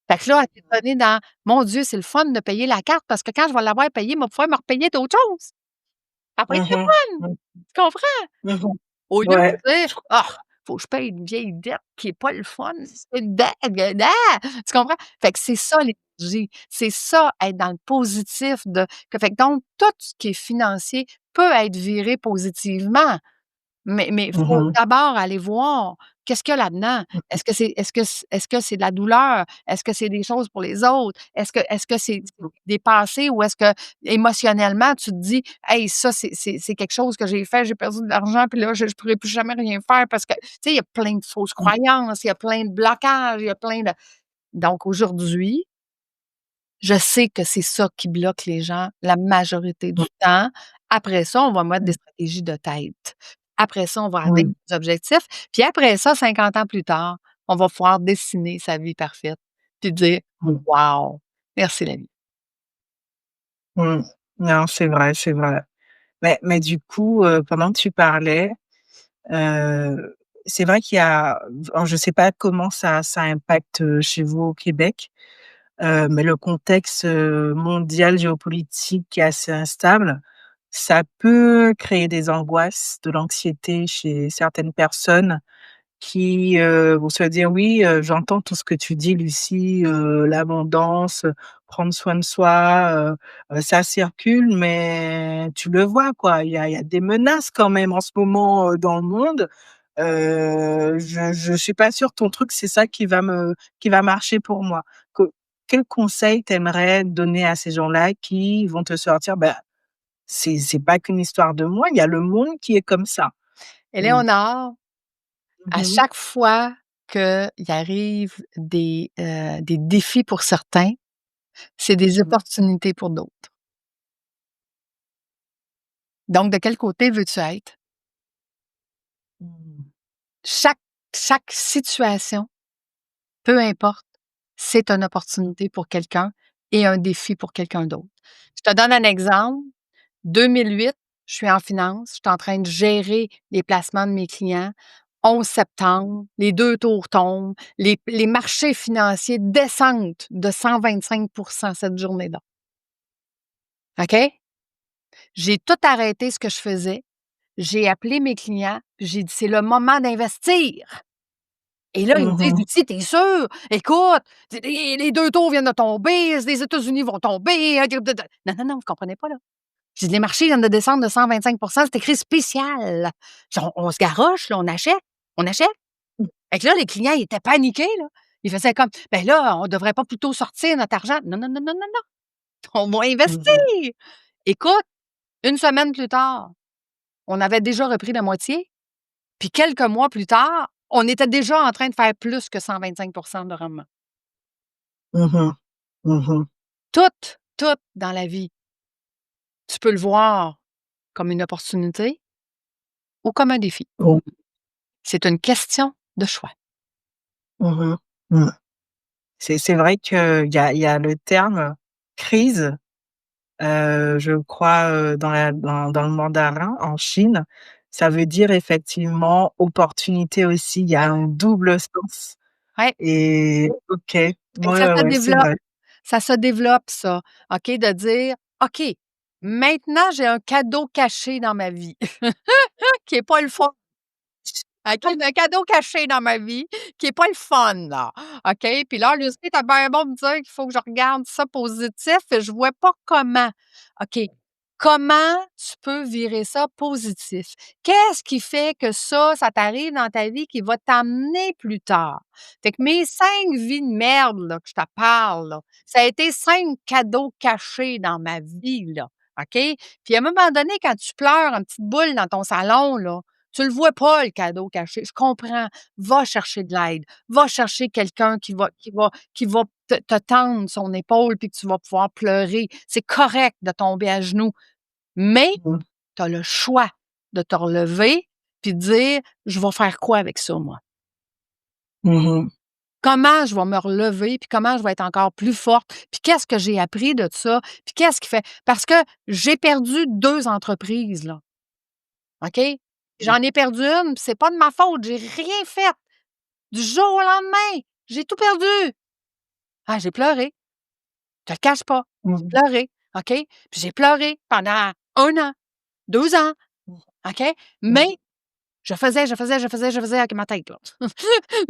Fait que là, elle s'est donnée dans: «Mon Dieu, c'est le fun de payer la carte parce que quand je vais l'avoir payée, elle va pouvoir me repayer d'autres choses. Ça va être Mmh le mh. fun!» Mmh. Tu comprends? Mmh mh. Au lieu Ouais. de dire: «Ah, faut que je paye une vieille dette qui est pas le fun, c'est une dette, tu comprends? Fait que c'est ça l'énergie, c'est ça être dans le positif de que fait que donc tout ce qui est financier peut être viré positivement. Mais il Mmh faut mh. d'abord aller voir qu'est-ce qu'il y a là-dedans? Est-ce que c'est de la douleur? Est-ce que c'est des choses pour les autres? Est-ce que c'est des passés ou est-ce que émotionnellement tu te dis: «Hey, ça c'est quelque chose que j'ai fait, j'ai perdu de l'argent puis là je pourrai plus jamais rien faire» parce que tu sais, il y a plein de fausses Mmh. croyances, il y a plein de blocages, il y a plein de donc aujourd'hui, je sais que c'est ça qui bloque les gens la majorité du temps. Après ça, on va mettre des Mmh. stratégies de tête. Après ça, on va atteindre Oui. nos objectifs. Puis après ça, 50 ans plus tard, on va pouvoir dessiner sa vie parfaite, puis dire: Mmh. «Wow, merci la vie». Mmh. Non, c'est vrai, c'est vrai. Mais du coup, pendant que tu parlais, c'est vrai qu'il y a alors je sais pas comment ça impacte, chez vous au Québec, mais le contexte, mondial géopolitique qui est assez instable, ça peut créer des angoisses, de l'anxiété chez certaines personnes qui, vont se dire: «Oui, j'entends tout ce que tu dis Lucie, l'abondance, prendre soin de soi, ça circule, mais tu le vois quoi, il y a des menaces quand même en ce moment, dans le monde. Je suis pas sûre ton truc c'est ça qui va marcher pour moi». Que quel conseil tu aimerais donner à ces gens-là qui vont te sortir: «Bah, c'est pas qu'une histoire de moi, il y a le monde qui est comme ça». Mmh. Éléonore, à Mmh. chaque fois qu'il arrive des défis pour certains, c'est des Mmh. opportunités pour d'autres. Donc de quel côté veux-tu être? Mmh. Chaque Chaque situation, peu importe, c'est une opportunité pour quelqu'un et un défi pour quelqu'un d'autre. Je te donne un exemple. 2008, je suis en finance, je suis en train de gérer les placements de mes clients. 11 septembre, les 2 tours tombent, les marchés financiers descendent de 125 cette journée-là. OK? J'ai tout arrêté ce que je faisais. J'ai appelé mes clients, puis j'ai dit: «C'est le moment d'investir». Et là, ils me disent: Mmh. «Lucie, tu es sûre? Écoute, les 2 tours viennent de tomber, les États-Unis vont tomber, non, non, non, vous comprenez pas, là. J'ai dit: «Les marchés viennent de descendre de 125 c'est écrit spécial». J'ai dit: «On se garoche, là, on achète, on achète». Fait que là, les clients, ils étaient paniqués, là. Ils faisaient comme: «Ben là, on devrait pas plutôt sortir notre argent?» «Non, non, non, non, non, non, on va investir!» Mmh. Écoute, une semaine plus tard, on avait déjà repris la moitié, puis quelques mois plus tard, on était déjà en train de faire plus que 125 de rendement. Mmh. Mmh. Tout dans la vie, tu peux le voir comme une opportunité ou comme un défi. Oh. C'est une question de choix. Mmh. Mmh. C'est vrai qu'il y a le terme crise, je crois, dans le mandarin, en Chine. Ça veut dire effectivement opportunité aussi. Il y a un double sens Ouais, et OK. Ouais, et ça ouais, se ouais, c'est développe. vrai. Ça se développe ça, OK, de dire: «OK, maintenant j'ai un cadeau caché dans ma vie qui est pas le fun». OK, un cadeau caché dans ma vie qui est pas le fun, là, OK? Puis là, lui aussi, tu bien beau me dire qu'il faut que je regarde ça positif, et je vois pas comment. OK, comment tu peux virer ça positif? Qu'est-ce qui fait que ça t'arrive dans ta vie qui va t'amener plus tard? Fait que mes 5 vies de merde, là, que je te parle, là, ça a été 5 cadeaux cachés dans ma vie, là, OK? Puis à un moment donné, quand tu pleures en petite boule dans ton salon, là, tu le vois pas, le cadeau caché. Je comprends. Va chercher de l'aide. Va chercher quelqu'un qui va te tendre son épaule puis que tu vas pouvoir pleurer. C'est correct de tomber à genoux, mais Mmh. tu as le choix de te relever puis de dire: «Je vais faire quoi avec ça, moi? Mmh. Comment je vais me relever puis comment je vais être encore plus forte? Puis qu'est-ce que j'ai appris de ça? Puis qu'est-ce qui fait» parce que j'ai perdu 2 entreprises, là. OK? J'en ai perdu une, puis c'est pas de ma faute, j'ai rien fait. Du jour au lendemain, j'ai tout perdu. Ah, j'ai pleuré, je te le cache pas. J'ai Mmh. pleuré, OK? Puis j'ai pleuré pendant 1 an, 2 ans, OK? Mmh. Mais je faisais avec ma tête, là.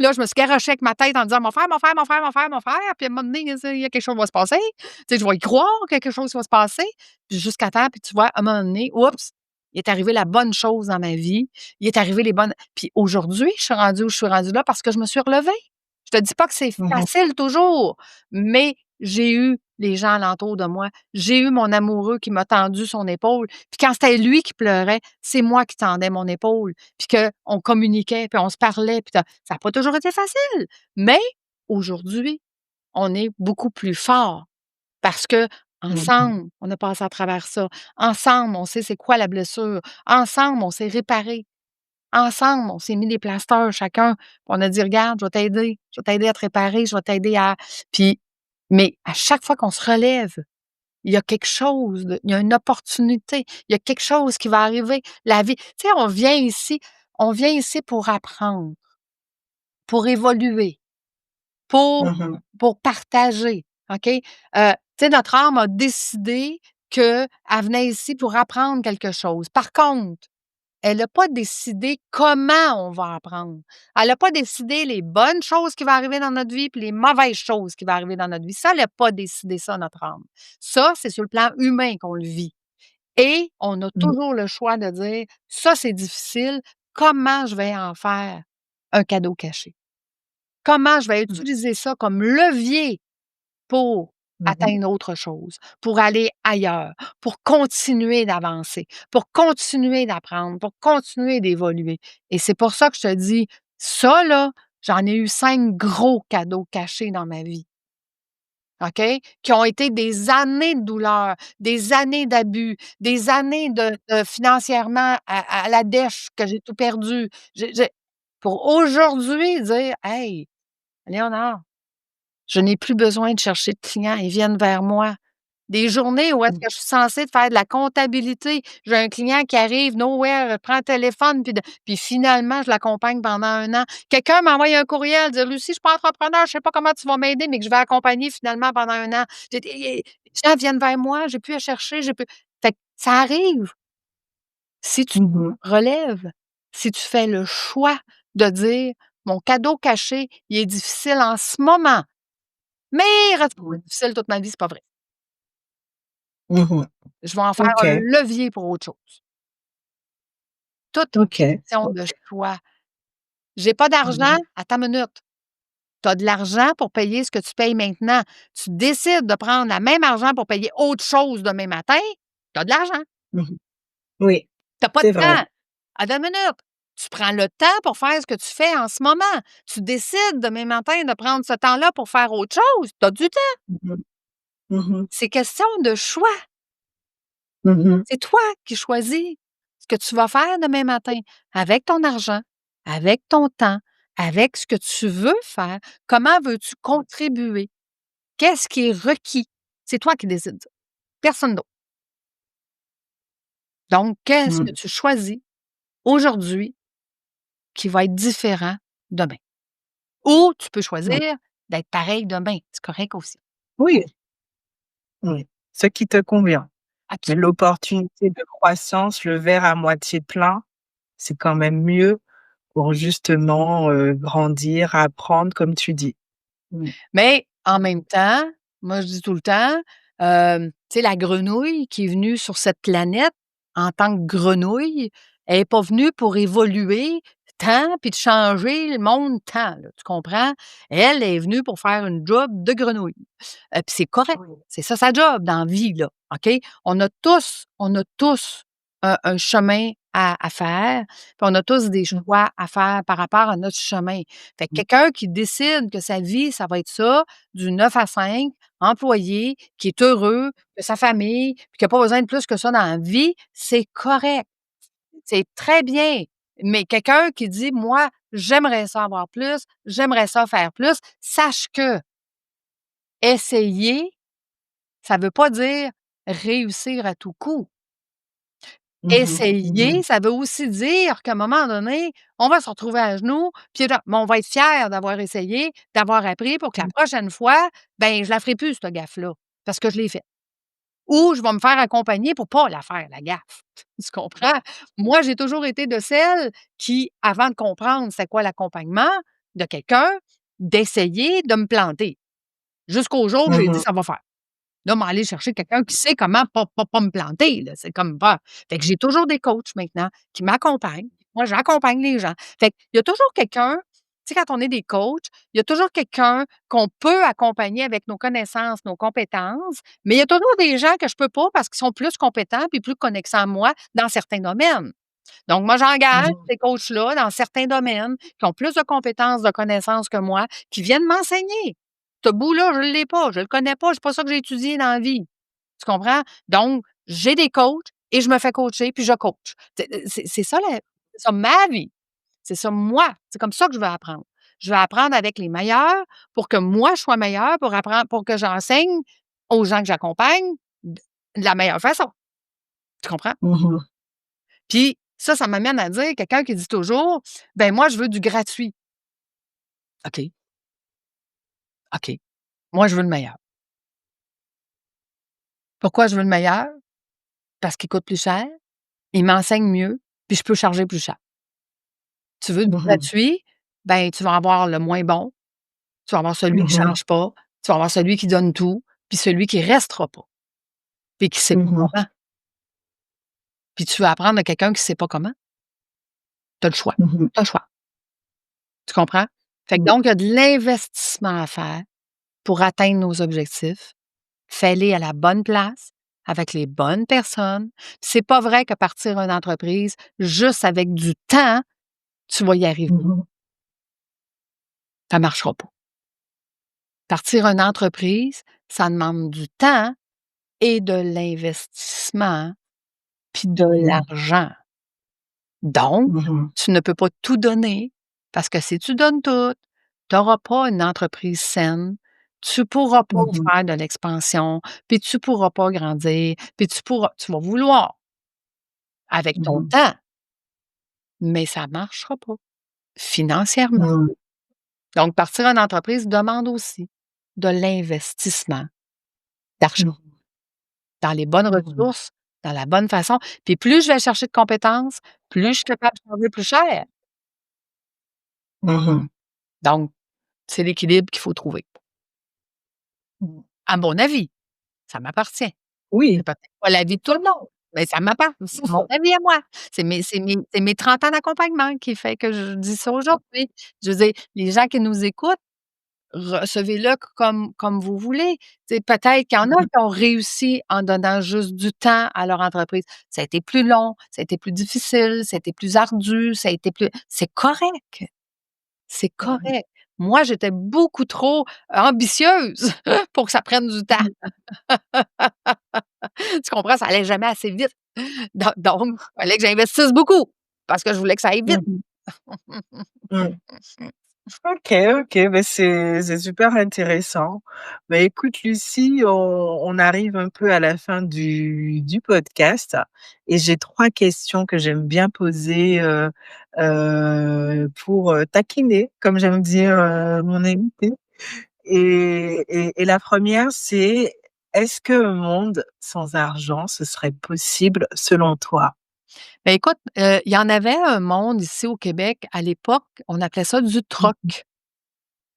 Là, je me suis garochée avec ma tête en disant: «Mon frère, mon frère, mon frère, mon frère, mon frère», puis à un moment donné, il y a quelque chose qui va se passer. Tu sais, je vais y croire, quelque chose va se passer, puis jusqu'à temps, puis tu vois, à un moment donné, oups, il est arrivé la bonne chose dans ma vie. Il est arrivé les bonnes puis aujourd'hui, je suis rendue où je suis rendue là parce que je me suis relevée. Je te dis pas que c'est Mmh. facile toujours, mais j'ai eu les gens alentour de moi. J'ai eu mon amoureux qui m'a tendu son épaule. Puis quand c'était lui qui pleurait, c'est moi qui tendais mon épaule, puis qu'on communiquait, puis on se parlait, puis ça a pas toujours été facile. Mais aujourd'hui, on est beaucoup plus fort parce Mmh. qu'ensemble, on a passé à travers ça. Ensemble, on sait c'est quoi la blessure. Ensemble, on s'est réparé. Ensemble, on s'est mis des plasters chacun, puis on a dit: «Regarde, je vais t'aider à te réparer, je vais t'aider à» puis mais à chaque fois qu'on se relève, il y a quelque chose il y a une opportunité, il y a quelque chose qui va arriver. La vie tu sais, on vient ici pour apprendre, pour évoluer, pour Mmh. pour partager, OK? Tu sais, notre âme a décidé qu'elle venait ici pour apprendre quelque chose. Par contre, elle a pas décidé comment on va apprendre. Elle a pas décidé les bonnes choses qui vont arriver dans notre vie, puis les mauvaises choses qui vont arriver dans notre vie. Ça, elle a pas décidé ça, notre âme. Ça, c'est sur le plan humain qu'on le vit et on a Mmh. toujours le choix de dire: «Ça, c'est difficile, comment je vais en faire un cadeau caché? Comment je vais Mmh. utiliser ça comme levier pour Mmh. atteindre autre chose, pour aller ailleurs, pour continuer d'avancer, pour continuer d'apprendre, pour continuer d'évoluer. Et c'est pour ça que je te dis, ça là, j'en ai eu 5 gros cadeaux cachés dans ma vie, OK? Qui ont été des années de douleur, des années d'abus, des années de financièrement à la dèche que j'ai tout perdu. pour aujourd'hui dire: «Hey, Léonard, je n'ai plus besoin de chercher de clients, ils viennent vers moi». Des journées où est-ce Mmh. que je suis censée de faire de la comptabilité, j'ai un client qui arrive nowhere, prend le téléphone, puis finalement, je l'accompagne pendant 1 an. Quelqu'un m'envoie un courriel, dire: «Lucie, je suis pas entrepreneur, je sais pas comment tu vas m'aider, mais que je vais accompagner finalement pendant 1 an». J'ai les gens viennent vers moi, j'ai plus à chercher, j'ai plus fait que ça arrive. Si tu Mmh. relèves, si tu fais le choix de dire: «Mon cadeau caché, il est difficile en ce moment, mais il restera Oui. difficile toute ma vie», c'est pas vrai. Mmh. Je vais en faire un OK. levier pour autre chose. Tout est OK. question de OK. choix. J'ai pas d'argent? Mmh. Attends une minute. Tu as de l'argent pour payer ce que tu payes maintenant. Tu décides de prendre la même argent pour payer autre chose demain matin, tu as de l'argent. Mmh. Oui, Tu as pas de c'est vrai. temps. Attends une minute. Tu prends le temps pour faire ce que tu fais en ce moment. Tu décides demain matin de prendre ce temps-là pour faire autre chose, tu as du temps. Mmh. Mmh. C'est question de choix. Mmh. C'est toi qui choisis ce que tu vas faire demain matin avec ton argent, avec ton temps, avec ce que tu veux faire. Comment veux-tu contribuer? Qu'est-ce qui est requis? C'est toi qui décides ça, personne d'autre. Donc, qu'est-ce que Mmh. tu choisis aujourd'hui qui va être différent demain? Ou tu peux choisir Mmh. d'être pareil demain, c'est correct aussi. Oui, oui, ce qui te convient. Mais Absolument. l'opportunité de croissance, le verre à moitié plein, c'est quand même mieux pour justement, grandir, apprendre comme tu dis. Mmh. Mais en même temps, moi je dis tout le temps, tu sais la grenouille qui est venue sur cette planète en tant que grenouille, elle est pas venue pour évoluer tant puis de changer le monde tant, là, tu comprends? Elle est venue pour faire une job de grenouille, puis c'est correct, Oui. c'est ça sa job dans la vie, là, OK? On a tous un chemin à faire, puis on a tous des Mmh. choix à faire par rapport à notre chemin. Fait que Mmh. quelqu'un qui décide que sa vie, ça va être ça, du 9 à 5, employé, qui est heureux, que sa famille, puis qui a pas besoin de plus que ça dans la vie, c'est correct, c'est très bien. Mais quelqu'un qui dit: «Moi, j'aimerais ça avoir plus, j'aimerais ça faire plus», sache que essayer, ça veut pas dire réussir à tout coup. Mmh mh. Essayer, Mmh. ça veut aussi dire qu'à un moment donné, on va se retrouver à genoux, puis là, mais on va être fiers d'avoir essayé, d'avoir appris pour que la Mmh. prochaine fois, ben, je la ferai plus cette gaffe-là, parce que je l'ai faite. Ou je vais me faire accompagner pour pas la faire, la gaffe. Tu comprends? Moi, j'ai toujours été de celles qui, avant de comprendre c'est quoi l'accompagnement de quelqu'un, d'essayer de me planter, jusqu'au jour où j'ai dit: Mmh. «Ça va faire». Là, aller chercher quelqu'un qui sait comment pas me planter, là, c'est comme pas fait que j'ai toujours des coachs maintenant qui m'accompagnent. Moi, j'accompagne les gens. Fait qu'il y a toujours quelqu'un, tu sais, quand on est des coachs, il y a toujours quelqu'un qu'on peut accompagner avec nos connaissances, nos compétences, mais il y a toujours des gens que je peux pas parce qu'ils sont plus compétents puis plus connaissants que moi dans certains domaines. Donc moi, j'engage Mmh. ces coachs-là dans certains domaines qui ont plus de compétences, de connaissances que moi, qui viennent m'enseigner. Ce bout-là, je ne l'ai pas, je ne le connais pas, c'est pas ça que j'ai étudié dans la vie. Tu comprends? Donc, j'ai des coachs et je me fais coacher, puis je coach. C'est ça c'est ça ma vie. C'est ça moi. C'est comme ça que je veux apprendre. Je veux apprendre avec les meilleurs pour que moi, je sois meilleure, pour apprendre pour que j'enseigne aux gens que j'accompagne de la meilleure façon. Tu comprends? Mmh. Puis ça m'amène à dire quelqu'un qui dit toujours: «Ben moi, je veux du gratuit». OK, OK. Moi, je veux le meilleur. Pourquoi je veux le meilleur? Parce qu'il coûte plus cher, il m'enseigne mieux, puis je peux charger plus cher. Tu veux du Mmh. gratuit? Ben, tu vas avoir le moins bon, tu vas avoir celui qui Mmh. change pas, tu vas avoir celui qui donne tout, puis celui qui restera pas, puis qui sait pas Mmh. comment. Puis tu veux apprendre de quelqu'un qui sait pas comment? Tu as le choix. Mmh. Tu as le choix. Tu comprends? Fait que Oui. donc il y a de l'investissement à faire pour atteindre nos objectifs. Fais-les à la bonne place, avec les bonnes personnes. C'est pas vrai que partir une entreprise juste avec du temps, tu vas y arriver. Mmh. Ça marchera pas. Partir une entreprise, ça demande du temps et de l'investissement, puis de Mmh. l'argent. Donc, Mmh. tu ne peux pas tout donner Parce que si tu donnes tout, tu auras pas une entreprise saine, tu pourras pas Mmh. faire de l'expansion, puis tu pourras pas grandir, puis tu vas vouloir avec ton Mmh. temps, mais ça marchera pas financièrement. Mmh. Donc partir en entreprise demande aussi de l'investissement d'argent Mmh. dans les bonnes Mmh. ressources, dans la bonne façon, puis plus je vais chercher de compétences, plus je suis capable de charger plus cher. Mmh. Donc c'est l'équilibre qu'il faut trouver, Mmh. à mon avis. Ça m'appartient. C'est Oui. peut-être pas l'avis de tout le monde, mais ça m'appartient. C'est mon Mmh. avis à moi. C'est mes 30 ans d'accompagnement qui fait que je dis ça aujourd'hui. Je veux dire, les gens qui nous écoutent, recevez-le comme vous voulez. Tu sais, peut-être qu'il y en a Mmh. qui ont réussi en donnant juste du temps à leur entreprise. Ça a été plus long, ça a été plus difficile, ça a été plus ardu, ça a été plus c'est correct, c'est Mmh. correct. Moi, j'étais beaucoup trop ambitieuse pour que ça prenne du temps. Mmh. Tu comprends? Ça allait jamais assez vite. Donc, il fallait que j'investisse beaucoup parce que je voulais que ça aille vite. Mmh. Mmh. OK, OK, beh, c'est super intéressant. Bah, écoute Lucie, on arrive un peu à la fin du podcast et j'ai 3 questions que j'aime bien poser, pour, taquiner, comme j'aime dire, mon invité et la première c'est: est-ce qu'un monde sans argent, ce serait possible selon toi? Ben, écoute, il y en avait un monde ici au Québec à l'époque, on appelait ça du troc, Mmh.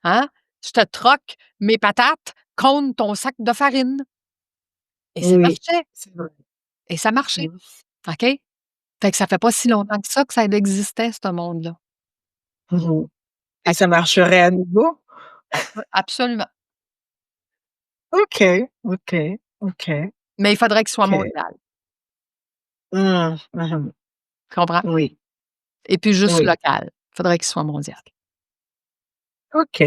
hein? Je te troque mes patates contre ton sac de farine et ça Oui, marchait c'est vrai. et ça marchait, Mmh. OK? Fait que ça fait pas si longtemps que ça existait ce monde-là. Mmh. Et Fait ça marcherait à nouveau? absolument, OK, OK, OK, mais il faudrait qu'il soit OK. mondial, Mmh. Mmh. tu comprends? Oui, Et puis juste oui. local, il faudrait qu'il soit mondial. OK.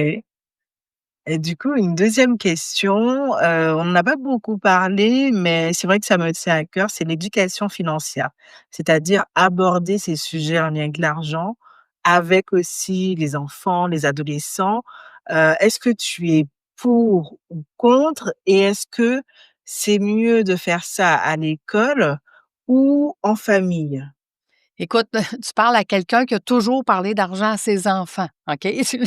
Et du coup, une deuxième question, on en a pas beaucoup parlé, mais c'est vrai que ça me tient à cœur, c'est l'éducation financière. C'est-à-dire aborder ces sujets en lien avec l'argent, avec aussi les enfants, les adolescents. Est-ce que tu es pour ou contre? Et est-ce que c'est mieux de faire ça à l'école ou en famille? Écoute, tu parles à quelqu'un qui a toujours parlé d'argent à ses enfants, OK? Tu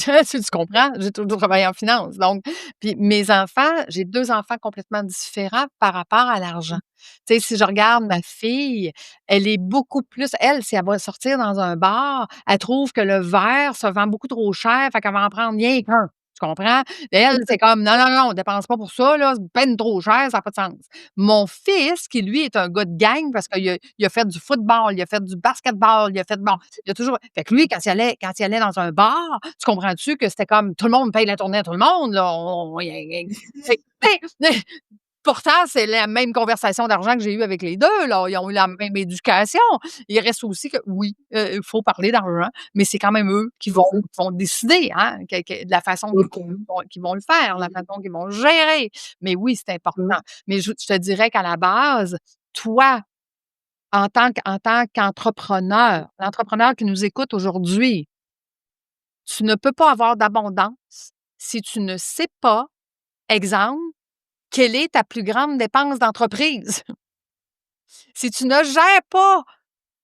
comprends? J'ai toujours travaillé en finance, donc puis mes enfants, j'ai 2 enfants complètement différents par rapport à l'argent. Tu sais, si je regarde ma fille, elle est beaucoup plus elle, si elle va sortir dans un bar, elle trouve que le verre se vend beaucoup trop cher, fait qu'elle va en prendre rien qu'un, tu comprends? Elle, c'est comme: «Non, non, non, on dépense pas pour ça là, c'est ben trop cher, ça a pas de sens». Mon fils, qui lui est un gars de gang parce qu'il a fait du football, il a fait du basketball, il a fait bon, il a toujours fait que lui, quand il allait dans un bar, tu comprends-tu que c'était comme tout le monde paye la tournée à tout le monde, là, on il fait pourtant, c'est la même conversation d'argent que j'ai eue avec les 2 là. Ils ont eu la même éducation. Il reste aussi que oui, il faut parler d'argent, mais c'est quand même eux qui vont décider, hein, de la façon OK. qu'ils vont le faire, la façon qu'ils vont le gérer. Mais oui, c'est Mmh. important. Mais je te dirais qu'à la base, toi, en tant qu'entrepreneur, l'entrepreneur qui nous écoute aujourd'hui, tu ne peux pas avoir d'abondance si tu ne sais pas, exemple, quelle est ta plus grande dépense d'entreprise? Si tu ne gères pas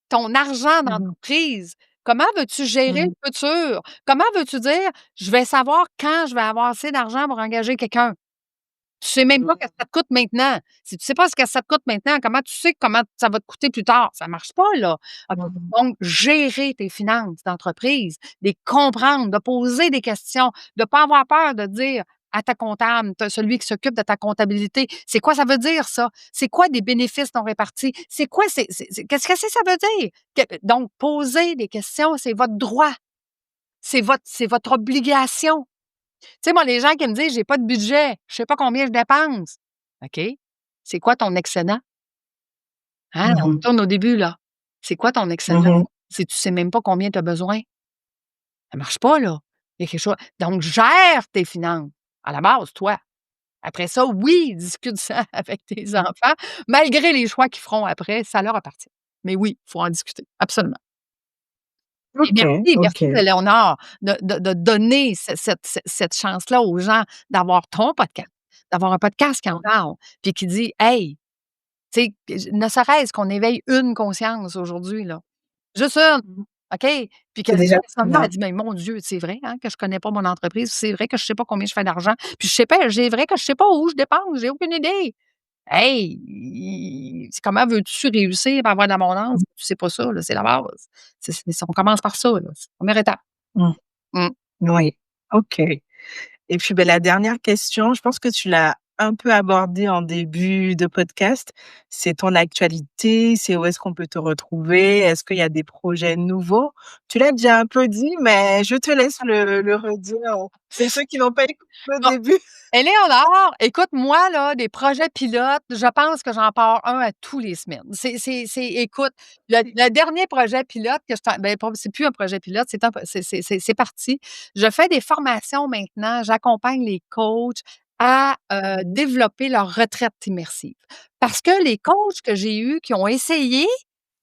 ton argent Mmh mh. d'entreprise, comment veux-tu gérer Mmh. le futur? Comment veux-tu dire: «Je vais savoir quand je vais avoir assez d'argent pour engager quelqu'un»? Tu sais même pas Mmh. ce que ça te coûte maintenant. Si tu sais pas ce que ça te coûte maintenant, comment ça va te coûter plus tard? Ça marche pas, là. OK, Mmh. donc gérer tes finances d'entreprise, les comprendre, de poser des questions, de pas avoir peur de dire à ta comptable, celui qui s'occupe de ta comptabilité: «C'est quoi ça veut dire ça? C'est quoi des bénéfices non répartis? C'est quoi qu'est-ce que ça veut dire?» Donc poser des questions, c'est votre droit, c'est votre obligation. Tu sais, moi, les gens qui me disent: «J'ai pas de budget, je sais pas combien je dépense». OK. C'est quoi ton excédent? Hein, on Mmh. retourne au début, là. C'est quoi ton excédent? Mmh. Si tu sais même pas combien tu as besoin, ça marche pas, là. Il y a quelque chose donc gère tes finances, à la base, toi. Après ça, oui, discute ça avec tes enfants, malgré les choix qu'ils feront après, ça leur appartient. Mais oui, il faut en discuter, absolument. Et OK, merci OK. Éléonore de donner cette chance-là aux gens d'avoir ton podcast, d'avoir un podcast qui en parle, puis qui dit: «Hey», tu sais, ne serait-ce qu'on éveille une conscience aujourd'hui, là, juste une, Mmh. OK? Puis que C'est la déjà personne là, bien. elle dit: «Mais mon Dieu, c'est vrai, hein, que je connais pas mon entreprise, c'est vrai que je sais pas combien je fais d'argent, puis je sais pas c'est vrai que je sais pas où je dépense, j'ai aucune idée». Hey, c'est comment veux-tu réussir à avoir de l'abondance Mmh. si tu sais pas ça, là? C'est la base. On commence par ça, là, c'est la 1re étape. Mmh. Mmh. Oui. OK. Et puis, beh, la dernière question, je pense que tu l'as un peu abordée en début de podcast, c'est ton actualité, c'est où est-ce qu'on peut te retrouver? Est-ce qu'il y a des projets nouveaux? Tu l'as déjà un peu dit, mais je te laisse le redire. C'est ceux qui n'ont pas écouté le Bon, début. Éléonore, écoute, moi, là, des projets pilotes, je pense que j'en pars un à tous les semaines. Écoute, le dernier projet pilote que je t'en ben, pas c'est plus un projet pilote, c'est parti. Je fais des formations maintenant, j'accompagne les coachs à, développer leur retraite immersive. Parce que les coachs que j'ai eus qui ont essayé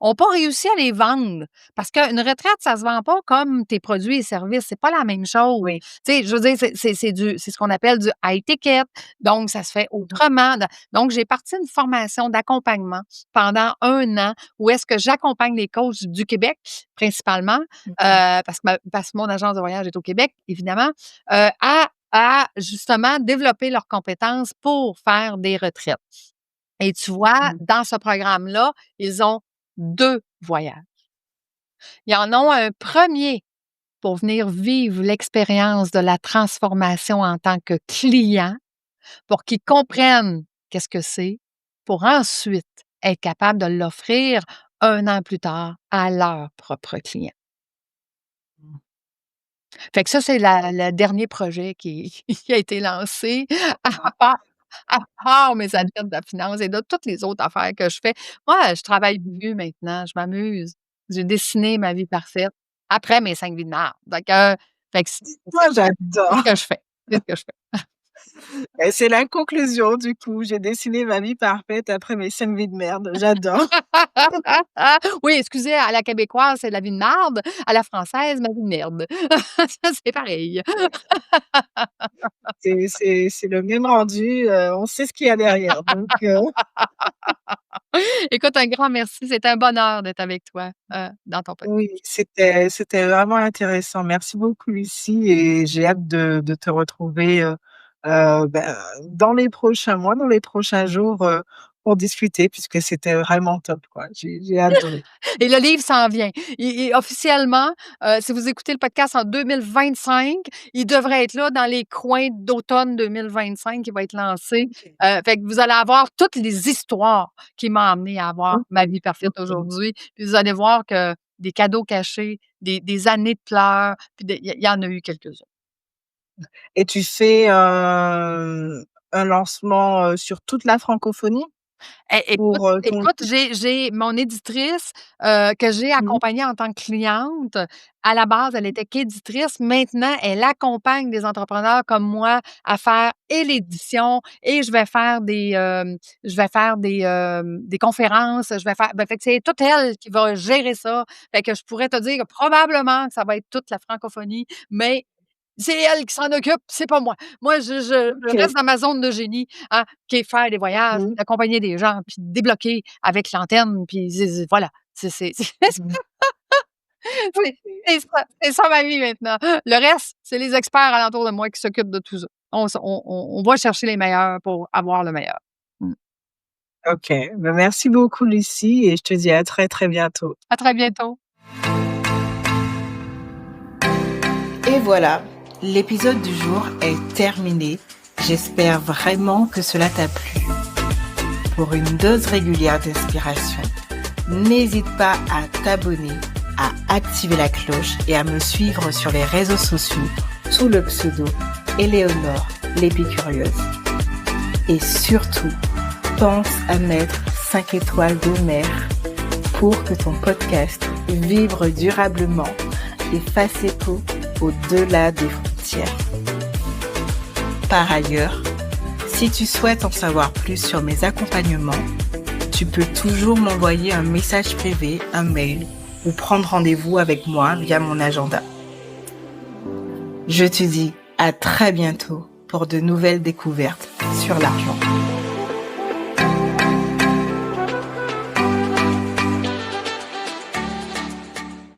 ont pas réussi à les vendre. Parce qu'une retraite, ça se vend pas comme tes produits et services, c'est pas la même chose. Oui. Tu sais, je veux dire, c'est ce qu'on appelle du high ticket, donc ça se fait Mmh. autrement. Donc j'ai parti une formation d'accompagnement pendant 1 an où est-ce que j'accompagne les coachs du Québec principalement, Mmh. parce que mon agence de voyage est au Québec, évidemment, à justement développer leurs compétences pour faire des retraites. Et tu vois, Mmh. dans ce programme-là, ils ont 2 voyages. Ils en ont un premier pour venir vivre l'expérience de la transformation en tant que client, pour qu'ils comprennent qu'est-ce que c'est, pour ensuite être capable de l'offrir 1 an plus tard à leurs propres clients. Mmh. Fait que ça, c'est le dernier projet qui qui a été lancé à part à part mes Mmh. adeptes de la finance et de toutes les autres affaires que je fais. Moi, je travaille plus maintenant, je m'amuse. J'ai dessiné ma vie parfaite après mes 5 vies de marde. Fait que Moi, c'est ce j'adore. que je fais, c'est ce que je fais. Et c'est la conclusion du coup. J'ai dessiné ma vie parfaite après mes 5 vies de merde. J'adore. Oui, excusez, à la québécoise, c'est de la vie de marde, à la française, ma vie de merde. Ça, c'est pareil. C'est le même rendu, on sait ce qu'il y a derrière donc Écoute, un grand merci. C'était un bonheur d'être avec toi, dans ton podcast. oui, c'était vraiment intéressant. Merci beaucoup Lucie et j'ai hâte de te retrouver, bah, dans les prochains mois, dans les prochains jours, pour discuter puisque c'était vraiment top quoi. J'ai adoré. Et le livre s'en vient. Et officiellement, si vous écoutez le podcast en 2025, il devrait être là dans les coins d'automne 2025, il va être lancé. OK. Fait que vous allez avoir toutes les histoires qui m'ont amené à avoir OK, ma vie parfaite OK. aujourd'hui. Puis vous allez voir que des cadeaux cachés, des années de pleurs, puis il y en a eu quelques-uns. Et tu fais, un lancement, sur toute la francophonie Écoute pour, ton écoute, j'ai mon éditrice, que j'ai mmh. accompagnée en tant que cliente. À la base, elle était qu'éditrice. Maintenant, elle accompagne des entrepreneurs comme moi à faire et l'édition et je vais faire des conférences, je vais faire fait que c'est toute elle qui va gérer ça. Fait que je pourrais te dire que probablement que ça va être toute la francophonie, mais c'est elle qui s'en occupe, c'est pas moi. Moi, je OK. reste dans ma zone de génie, hein, qui est faire des voyages, Mmh. d'accompagner des gens, puis de débloquer avec l'antenne, puis voilà. Mmh. C'est c'est ça ma vie maintenant. Le reste, c'est les experts alentour de moi qui s'occupent de tout ça. On va chercher les meilleurs pour avoir le meilleur. Mmh. OK. Bah, merci beaucoup Lucie et je te dis à très, très bientôt. À très bientôt. Et voilà, l'épisode du jour est terminé. J'espère vraiment que cela t'a plu. Pour une dose régulière d'inspiration, n'hésite pas à t'abonner, à activer la cloche et à me suivre sur les réseaux sociaux sous le pseudo Éléonore l'épicurieuse. Et surtout, pense à mettre 5 étoiles de mer pour que ton podcast vibre durablement et fasse écho au-delà des frontières. Par ailleurs, si tu souhaites en savoir plus sur mes accompagnements, tu peux toujours m'envoyer un message privé, un mail ou prendre rendez-vous avec moi via mon agenda. Je te dis à très bientôt pour de nouvelles découvertes sur l'argent.